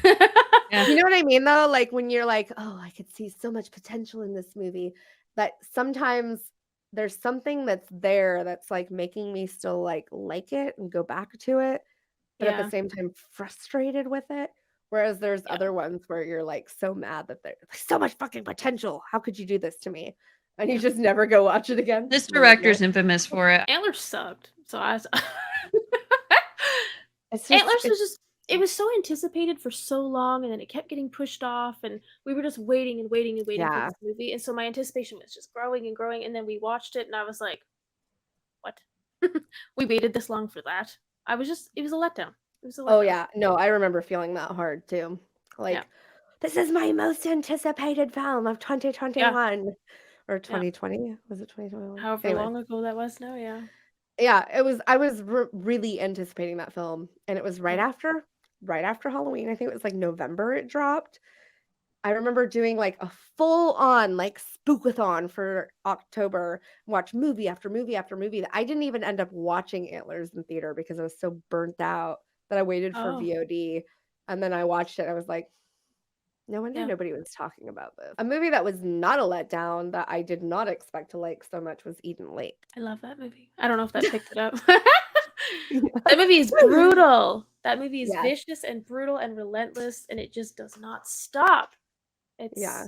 Yeah. You know what I mean, though? Like when you're like, oh, I could see so much potential in this movie, that sometimes there's something that's there that's like making me still like it and go back to it, but at the Yeah. same time frustrated with it. Whereas there's Yeah. other ones where you're like so mad that there's so much fucking potential. How could you do this to me? And you just never go watch it again. This You're like, director's "Nope." infamous for it. Antlers sucked. So I was It's just Antlers was just it was so anticipated for so long, and then it kept getting pushed off, and we were just waiting and waiting and waiting for yeah. this movie, and so my anticipation was just growing and growing, and then we watched it, and I was like, "What? We waited this long for that?" It was a letdown. It was a letdown. Oh yeah. No, I remember feeling that hard too. Like, Yeah. this is my most anticipated film of 2021 or 2020. Was it 2021? However Anyways. long ago that was now, yeah. Yeah, it was. I was really anticipating that film, and it was right Yeah. after Halloween. I think it was like November it dropped. I remember doing like a full on like spookathon for October, watch movie after movie after movie. I didn't even end up watching Antlers in theater because I was so burnt out that I waited for Oh. VOD, and then I watched it. And I was like, no wonder Yeah. nobody was talking about this. A movie that was not a letdown that I did not expect to like so much was Eden Lake. I love that movie. I don't know if that picked it up. That movie is brutal. That movie is Yes. vicious and brutal and relentless, and it just does not stop. Yeah.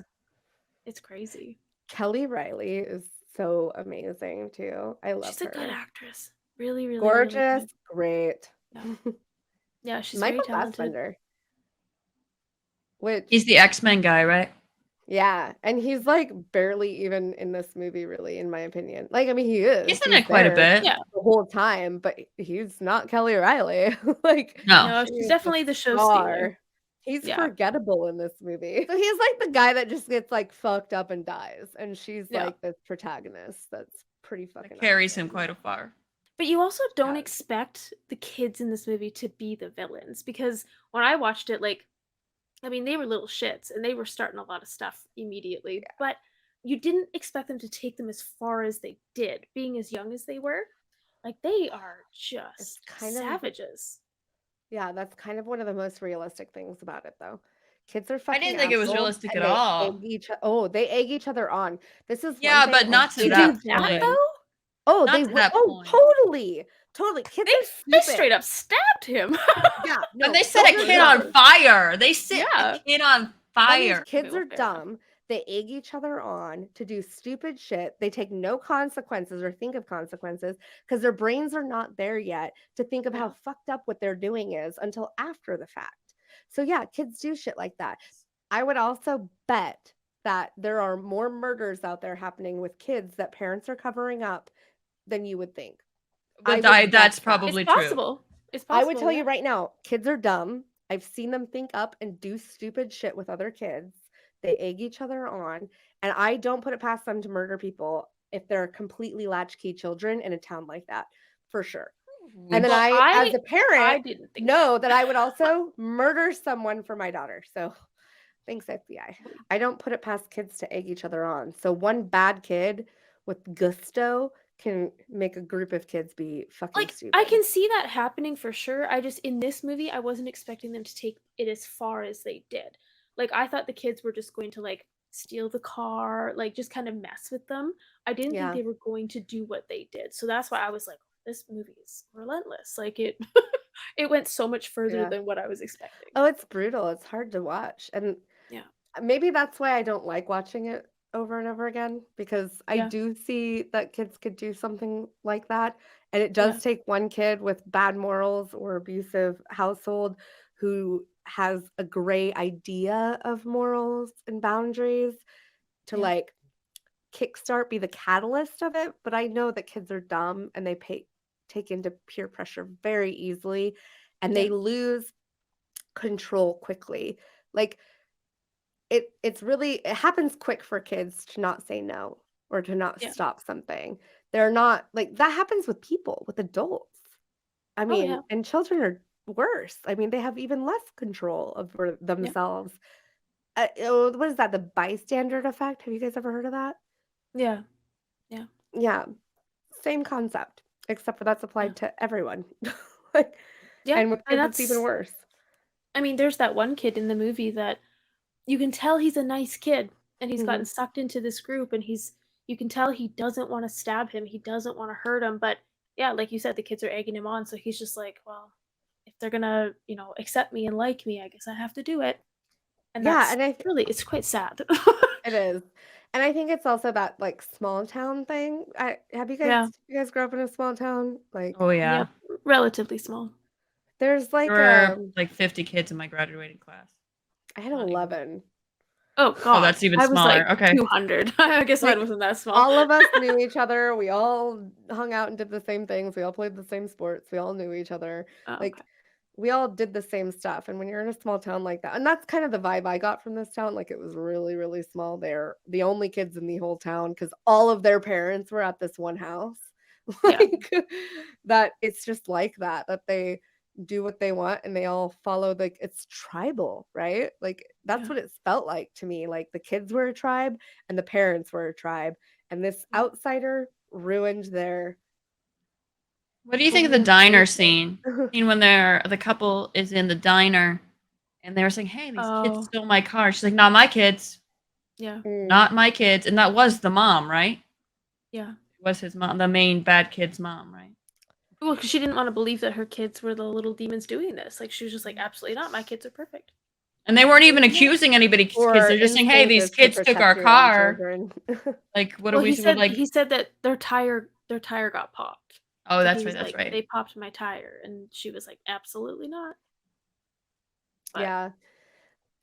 It's crazy. Kelly Riley is so amazing too. I love She's a her. good actress. Really, really, really Gorgeous, good. great. Yeah. Yeah, she's Michael very talented. Fassbender. Which He's the X-Men guy, right? yeah, and he's like barely even in this movie, really, in my opinion. Like, I mean, he is. He's in it quite a there bit. Yeah. the whole time, but he's not Kelly Riley. Like, No. No, she she's is definitely the show star. stealer. He's Yeah. forgettable in this movie. So he's like the guy that just gets like fucked up and dies, and she's Yeah. like this protagonist that's pretty fucking That carries him awesome. quite a far. But you also don't Yeah. expect the kids in this movie to be the villains, because when I watched it, like, I mean, they were little shits and they were starting a lot of stuff immediately, but you didn't expect them to take them as far as they did, being as young as they were. Like, they are just kind of- savages. Yeah, that's kind of one of the most realistic things about it, though. Kids are I fucking didn't think it was assholes, realistic and at they all. they egg each other on. This is Yeah, one but thing not I to To hate that do that, point. though? Oh, Not they to would. that Oh, point. totally. Kids They are stupid. straight up stabbed him. Yeah, no, And they set a those are kid dumb. on fire. They set Yeah. a kid on That means fire. kids Okay, are well, fair enough. dumb. They egg each other on to do stupid shit. They take no consequences or think of consequences because their brains are not there yet to think of how Yeah. fucked up what they're doing is until after the fact. So yeah, kids do shit like that. I would also bet that there are more murders out there happening with kids that parents are covering up than you would think. I But would that's guess that. probably It's true. possible. It's I possible. would tell yeah. you right now, kids are dumb. I've seen them think up and do stupid shit with other kids. They egg each other on, and I don't put it past them to murder people if they're completely latchkey children in a town like that, for sure. And then Well, I, as a I parent, didn't think know that I would also murder someone for my daughter. So thanks, FBI. I don't put it past kids to egg each other on. So one bad kid with gusto can make a group of kids be fucking like stupid. I can see that happening for sure. I just, in this movie, I wasn't expecting them to take it as far as they did. Like, I thought the kids were just going to like steal the car, like just kind of mess with them. I didn't Yeah. think they were going to do what they did. So that's why I was like, this movie is relentless. Like, it it went so much further Yeah. than what I was expecting. Oh, it's brutal. It's hard to watch. And Yeah. maybe that's why I don't like watching it over and over again, because I Yeah. do see that kids could do something like that. And it does Yeah. take one kid with bad morals or abusive household who has a gray idea of morals and boundaries to Yeah. like kickstart, be the catalyst of it. But I know that kids are dumb and they take into peer pressure very easily, and they Yeah. lose control quickly. Like it happens quick for kids to not say no or to not Yeah. stop something. They're not like that happens with people, with adults. I mean, yeah. and children are worse. I mean, they have even less control over themselves. What is that? The bystander effect? Have you guys ever heard of that? Yeah. Yeah, same concept, except for that's applied to everyone. Like, Yeah. and with And kids, it's even that's, worse. I mean, there's that one kid in the movie that you can tell he's a nice kid, and he's gotten sucked into this group, and he's you can tell he doesn't want to stab him. He doesn't want to hurt him. But yeah, like you said, the kids are egging him on. So he's just like, well, if they're gonna, accept me and like me, I guess I have to do it. And Yeah, that's and it's quite sad. it is. And I think it's also that like small town thing. Have you Yeah. guys grew up in a small town? Like Oh yeah. Yep. Relatively small. there's like There were like 50 kids in my graduating class. I had Not even. 11. Oh god. that's even I was smaller. like Okay. 200. I guess Like, mine wasn't that small. All of us knew each other. We all hung out and did the same things. We all played the same sports. We all knew each other. Oh, Like okay. we all did the same stuff. And when you're in a small town like that, and that's kind of the vibe I got from this town. Like it was really, really small. They're the only kids in the whole town because all of their parents were at this one house. Yeah. Like that it's just like that they do what they want and they all follow, like it's tribal, right? Like that's Yeah. what it felt like to me. Like the kids were a tribe and the parents were a tribe, and this outsider ruined their What do you think of the diner scene? Scene when the couple is in the diner and they're saying, "Hey, these kids Oh, stole my car." She's like, "Not my kids. yeah. Not my kids." And that was the mom, right? Yeah. It was his mom, the main bad kid's mom, right? Well, because she didn't want to believe that her kids were the little demons doing this. Like she was just like, absolutely not. My kids are perfect. And they weren't even accusing anybody's kids. They're just saying, "Hey, these kids took our car." Like, what do Well, we he said like? he said that their tire got popped. Oh, So that's he right. was That's like, right. They popped my tire, and she was like, absolutely not. But Yeah.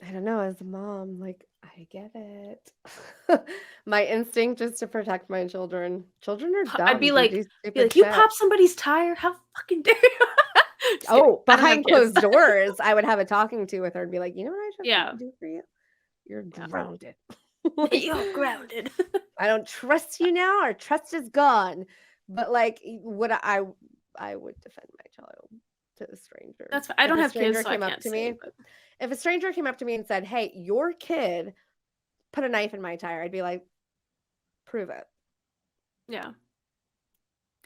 I don't know, as a mom, like I get it. My instinct is to protect my children. Children are dumb. I'd be They like, do stupid you shit. pop somebody's tire? How fucking dare you? Just kidding. Oh, I don't have behind kids. closed doors, I would have a talking to with her and be like, you know what I Yeah. should do for you? You're Yeah. grounded. You're grounded. I don't trust you now. Our trust is gone. But like, would I would defend my child to a stranger. That's fine. I If don't a have kids, stranger so I came up can't to say. me, But if a stranger came up to me and said, "Hey, your kid put a knife in my tire," I'd be like, "Prove it." yeah.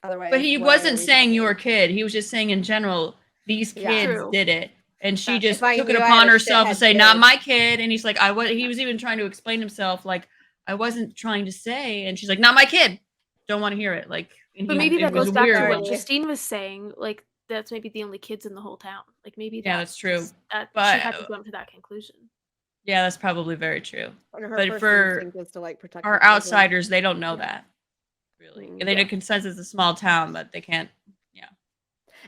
Otherwise, But he why wasn't are we saying your talking? kid. He was just saying in general, these Yeah. kids True. did it. And she That's just If I took it knew I upon had a herself to shithead say, "Not kid. my kid." And he's like, he was even trying to explain himself, like, I wasn't trying to say. And she's like, "Not my kid." Don't want to hear it. Like, and But maybe it that was goes a back weird to what one. Justine was saying. Like that's maybe the only kids in the whole town. Like maybe Yeah, that's true. That But she had to jump to that conclusion. yeah, that's probably very true. And her But first for instinct is to like protect our her children. outsiders, they don't know Yeah. that. Really. Mm. And they know consensus is a small town, but they can't. Yeah.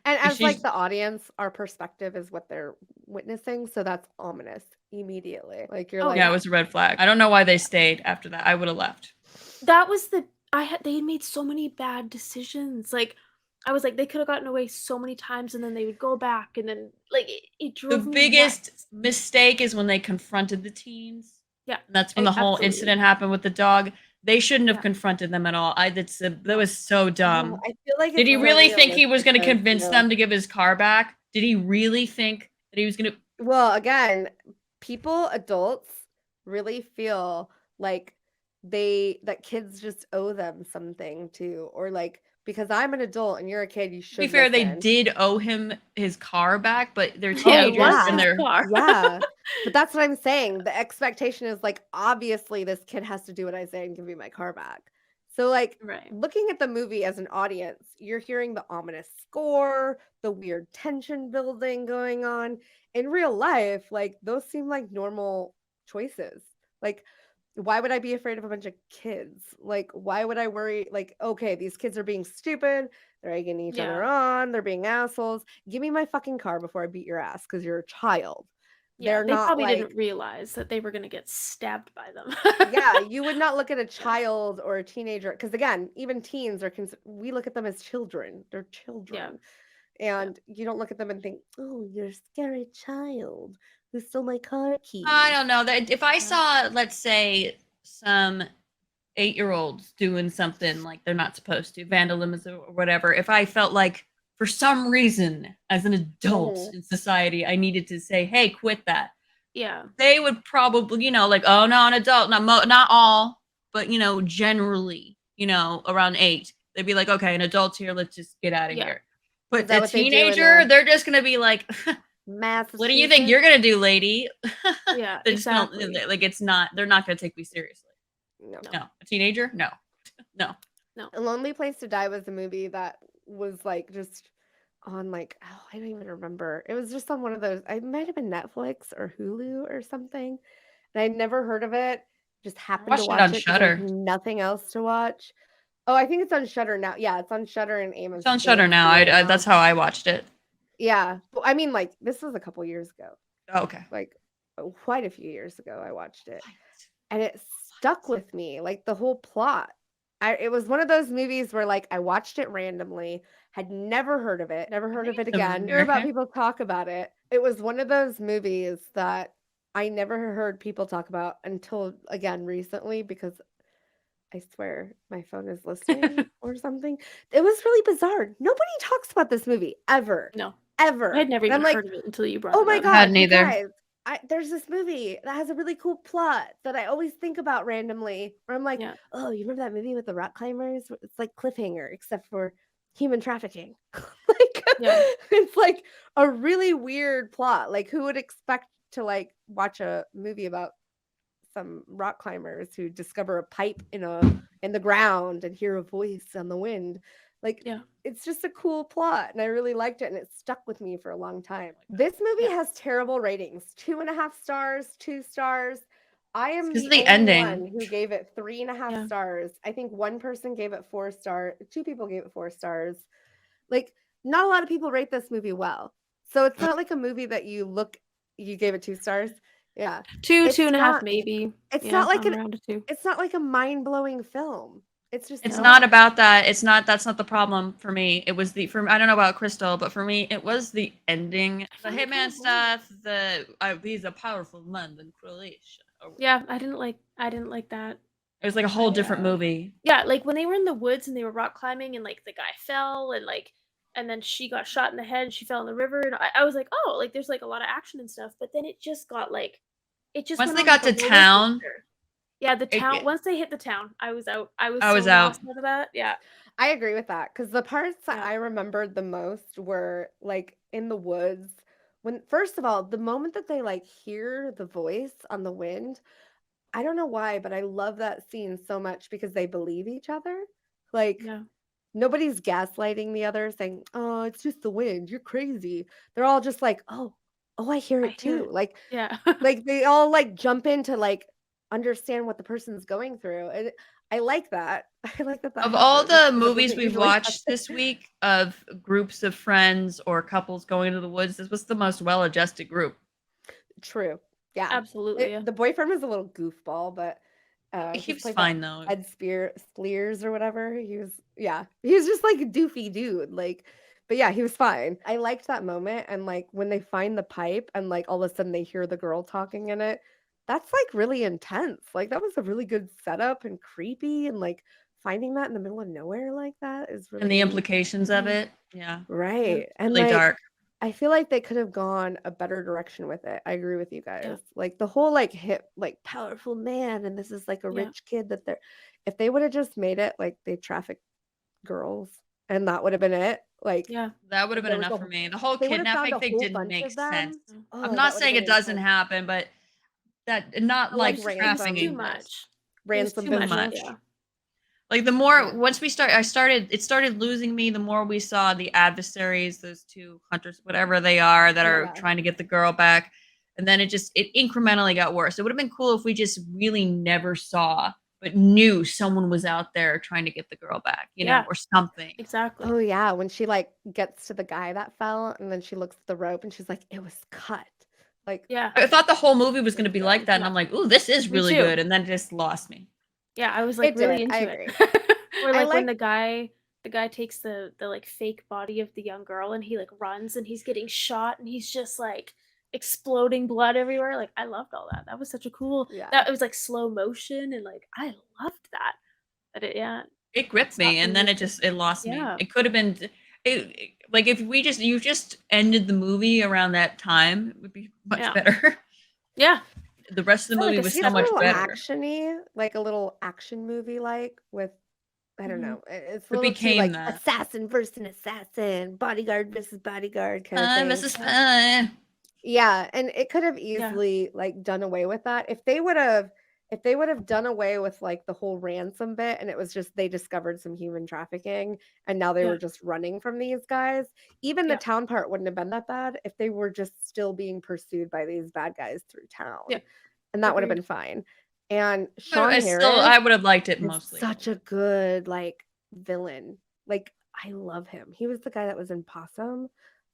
And And as like she's the audience, our perspective is what they're witnessing, so that's ominous immediately. Like you're Oh, like, yeah, it was a red flag. I don't know why they stayed after that. I would have left. That was they had made so many bad decisions. Like I was like, they could have gotten away so many times, and then they would go back, and then like it The drove me biggest nuts. mistake is when they confronted the teens. Yeah, And that's when the whole absolutely. incident happened with the dog. They shouldn't have Yeah. confronted them at all. That was so dumb. I feel like Did it's he so really think he was realistic going to because, convince them to give his car back? Did he really think that he was going to? Well, again, adults really feel like that kids just owe them something too, or like because I'm an adult and you're a kid, you should To be fair, they listen. did owe him his car back, but they're Yeah, it teenagers was and his they're car. Yeah. But that's what I'm saying. The expectation is like, obviously, this kid has to do what I say and give me my car back. So, like, Right. looking at the movie as an audience, you're hearing the ominous score, the weird tension building going on. In real life, like, those seem like normal choices. Like, why would I be afraid of a bunch of kids? Like, why would I worry? Like, okay, these kids are being stupid. They're egging each other on. They're being assholes. Give me my fucking car before I beat your ass because you're a child. Yeah, They're they not probably like, didn't realize that they were gonna get stabbed by them. yeah, you would not look at a child or a teenager because again, even teens are. We look at them as children. They're children, and you don't look at them and think, "Oh, you're a scary child who stole my car keys." I don't know that if I saw, let's say, some 8-year-olds doing something like they're not supposed to, vandalism or whatever, if I felt like for some reason as an adult in society I needed to say, "Hey, quit that," Yeah. they would probably, like, "Oh no, an adult, not all, but generally, around 8, they'd be like, "Okay, an adult's here, let's just get out of here." But that a what they do in teenager, the they're just gonna be like, "What do you think you're gonna do, lady?" Yeah, They're just exactly. like, it's not. They're not gonna take me seriously. No. No, a teenager, no. No. A Lonely Place to Die was a movie that was like just on like, oh, I don't even remember. It was just on one of those. I might have been Netflix or Hulu or something, and I'd never heard of it. Just happened to watched it watch on it because there was Shudder. nothing else to watch. Oh, I think it's on Shudder now. Yeah, it's on Shudder and It's on Shudder now. AMC I that's how I watched it. Yeah, but I mean, like this was a couple years ago. Oh, okay. Like quite a few years ago, I watched it, and it stuck with me. Like the whole plot. It was one of those movies where like I watched it randomly, had never heard of it, never heard of it again. Hear about people talk about it. It was one of those movies that I never heard people talk about until again recently because I swear my phone is listening or something. It was really bizarre. Nobody talks about this movie ever. No. Ever. I had never And even I'm like, heard of it until you brought oh it my up. god, Hadn't you either. guys, there's this movie that has a really cool plot that I always think about randomly. Where I'm like, Yeah. oh, you remember that movie with the rock climbers? It's like Cliffhanger, except for human trafficking. Like, Yeah. it's like a really weird plot. Like, who would expect to like watch a movie about some rock climbers who discover a pipe in the ground and hear a voice on the wind? Like, Yeah. it's just a cool plot, and I really liked it, and it stuck with me for a long time. This movie has terrible ratings: 2.5 stars, 2 stars. I am Because the of the only ending. one who gave it 3.5 Yeah. stars. I think one person gave it 4 stars. 2 people gave it 4 stars. Like, not a lot of people rate this movie well. So it's not like a movie that you gave it 2 stars. Yeah. Two It's and a half not- maybe. It's Yeah, not like I'm around a 2. it's not like a mind-blowing film. It's just It's not about that. That's not the problem for me. It was I don't know about Crystal, but for me, it was the ending. The found it hitman kinda stuff, he's a powerful man than Croatia. Yeah, I didn't like that. It was like a whole different movie. Yeah, like when they were in the woods and they were rock climbing and like the guy fell and then she got shot in the head and she fell in the river and I was like, oh, like there's like a lot of action and stuff, but then it just got like Once went they on, got like, to a roller town, coaster. Yeah, the town. it- Once they hit the town, I was out. I was I was so out. lost out of that. Yeah. I agree with that because the parts that Yeah. I remembered the most were like in the woods. When first of all, the moment that they like hear the voice on the wind, I don't know why, but I love that scene so much because they believe each other. Like Yeah. nobody's gaslighting the other, saying, "Oh, it's just the wind. You're crazy." They're all just like, "Oh, I hear I it hear too." it. Like Yeah. like they all like jump in to like understand what the person's going through. And I like that. I like that. Of all happens, the 'cause it movies doesn't we've usually watched happen. this week of groups of friends or couples going to the woods, this was the most well-adjusted group. True. Yeah. Absolutely. Yeah. The boyfriend was a little goofball, but He he's was played fine that though. Ed Sleers or whatever. He was just like a doofy dude. Like, but yeah, he was fine. I liked that moment. And like when they find the pipe and like all of a sudden they hear the girl talking in it, that's like really intense. Like that was a really good setup and creepy, and like finding that in the middle of nowhere like that is really And the neat. implications of it. Yeah. Right. And Really like dark. I feel like they could have gone a better direction with it. I agree with you guys. Yeah. Like the whole like hip like powerful man and this is like a Yeah. rich kid that if they would have just made it like they traffic girls and that would have been it. Like Yeah. That would have been there was enough a- for me. The whole they would have found kidnapping a thing whole didn't bunch make of them. sense. Oh, I'm that not would have saying been it doesn't intense. happen, but that not Like like ransom. It was trafficking. too much. Ransom Too much. business. Yeah. Like the more Yeah. once it started losing me the more we saw the adversaries, those two hunters, whatever they are, that are Yeah. trying to get the girl back. And then it incrementally got worse. It would have been cool if we just really never saw, but knew someone was out there trying to get the girl back, you know, Yeah. or something. Exactly. Oh yeah, when she like gets to the guy that fell and then she looks at the rope and she's like, it was cut. Like Yeah. I thought the whole movie was going to be like that, and Yeah. I'm like, ooh, this is Me really too. good, and then it just lost me. Yeah, I was like It really did, I into agree. it. Or I like when like- the guy takes the like fake body of the young girl and he like runs and he's getting shot and he's just like exploding blood everywhere. Like I loved all that. That was such a cool. Yeah. That it was like slow motion and like I loved that. But It gripped me, Stopped and me then with it lost Yeah. me. It could have been like if you just ended the movie around that time, it would be much Yeah. better. yeah. The rest of the Felt like movie a was scene so It's a much little better. actiony, like a little action movie, like with I don't Mhm. know. It's a It little too became like that. assassin versus an assassin, bodyguard versus bodyguard kind of thing. Mrs. Pie. Yeah, and it could have easily like done away with that if they would have if they would have done away with like the whole ransom bit and it was just they discovered some human trafficking and now they Yeah. were just running from these guys, even the Yeah. town part wouldn't have been that bad if they were just still being pursued by these bad guys through town. Yeah. And that would have Agreed. been fine. And Sean I Harris would have liked it is mostly. such a good like villain. Like I love him. He was the guy that was in Possum.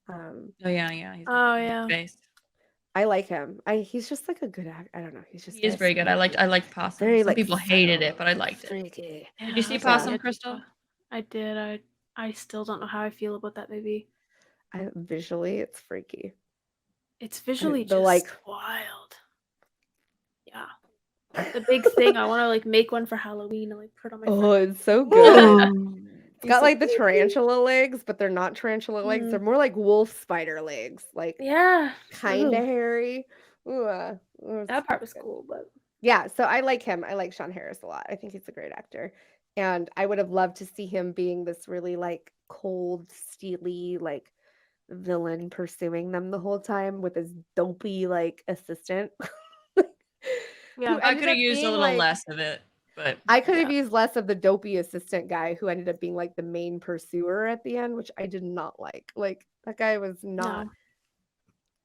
Oh yeah. He's Oh, yeah. face. I like him. He's just like a good actor. I don't know. He's just He is very good. I liked Possum. very, Some like, people hated subtle, it, but I liked it. freaky. Did you see I was Possum, like, Crystal? I did. I still don't know how I feel about that movie. Visually, it's freaky. It's visually the, just like- wild. Yeah. The big thing, I want to like make one for Halloween and like put it on my Oh, friend. it's so good. It's He's got like, like the tarantula legs, but they're not tarantula legs. Mhm. They're more like wolf spider legs. Like Yeah. kind of Ooh, hairy. Ooh, that part was cool, but Yeah, so I like him. I like Sean Harris a lot. I think he's a great actor. And I would have loved to see him being this really like cold, steely, like villain pursuing them the whole time with his dopey like assistant. Yeah. I could have used a little less of it, but I could have Yeah. used less of the dopey assistant guy who ended up being like the main pursuer at the end, which I did not like. Like that guy was not No.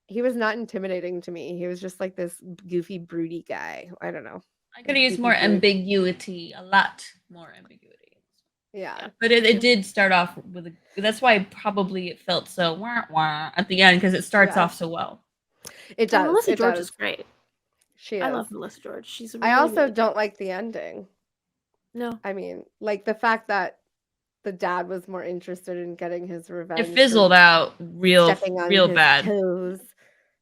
he was not intimidating to me. He was just like this goofy, broody guy. I don't know. I could have used more Goofy. ambiguity, a lot more ambiguity. Yeah. But it did start off with that's why probably it felt so wah wah at the end because it starts Yeah. off so well. It And does. Melissa It George does. is great. She is. I love Melissa George. She's really, I also really don't good. like the ending. No. I mean, like the fact that the dad was more interested in getting his revenge. It fizzled out real stepping on real his bad. toes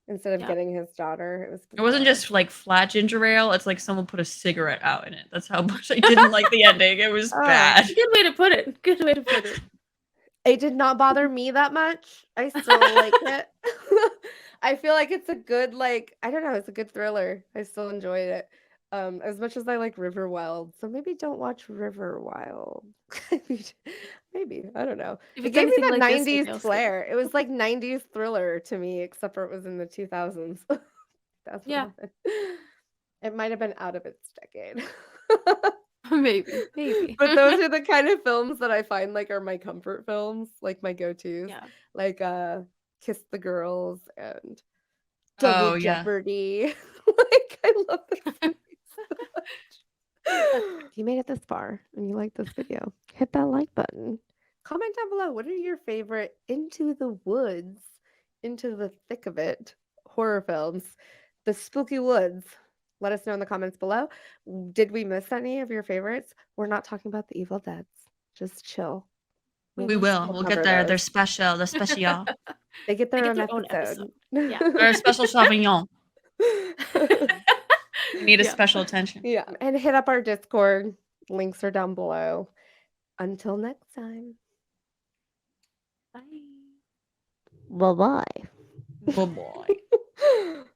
instead of Yeah. getting his daughter. It wasn't just like flat ginger ale. It's like someone put a cigarette out in it. That's how much I didn't like the ending. It was Oh. bad. Good way to put it. Good way to put it. It did not bother me that much. I still like it. I feel like it's a good, like, I don't know, it's a good thriller. I still enjoyed it. As much as I like River Wild. So maybe don't watch River Wild. Maybe. I don't know. If It it's gave me anything that like this, maybe 90s I'll skip flair. It was like 90s thriller to me, except for it was in the 2000s. That's what Yeah. happened. It might have been out of its decade. Maybe. But those are the kind of films that I find like are my comfort films, like my go-tos. Yeah. Like Kiss the Girls and Double Oh yeah. Jeopardy. Like I love those movies so much. If you made it this far and you like this video, hit that like button. Comment down below, what are your favorite Into the Woods, into the thick of it horror films? The spooky woods. Let us know in the comments below. Did we miss any of your favorites? We're not talking about the Evil Deads. Just chill. We will. We'll We'll cover get their those. special, the special, They get their They own get their own episode. Yeah. our special Sauvignon. We need a Yeah. special attention. Yeah. And hit up our Discord. Links are down below. Until next time. Bye. Bye-bye. Oh boy.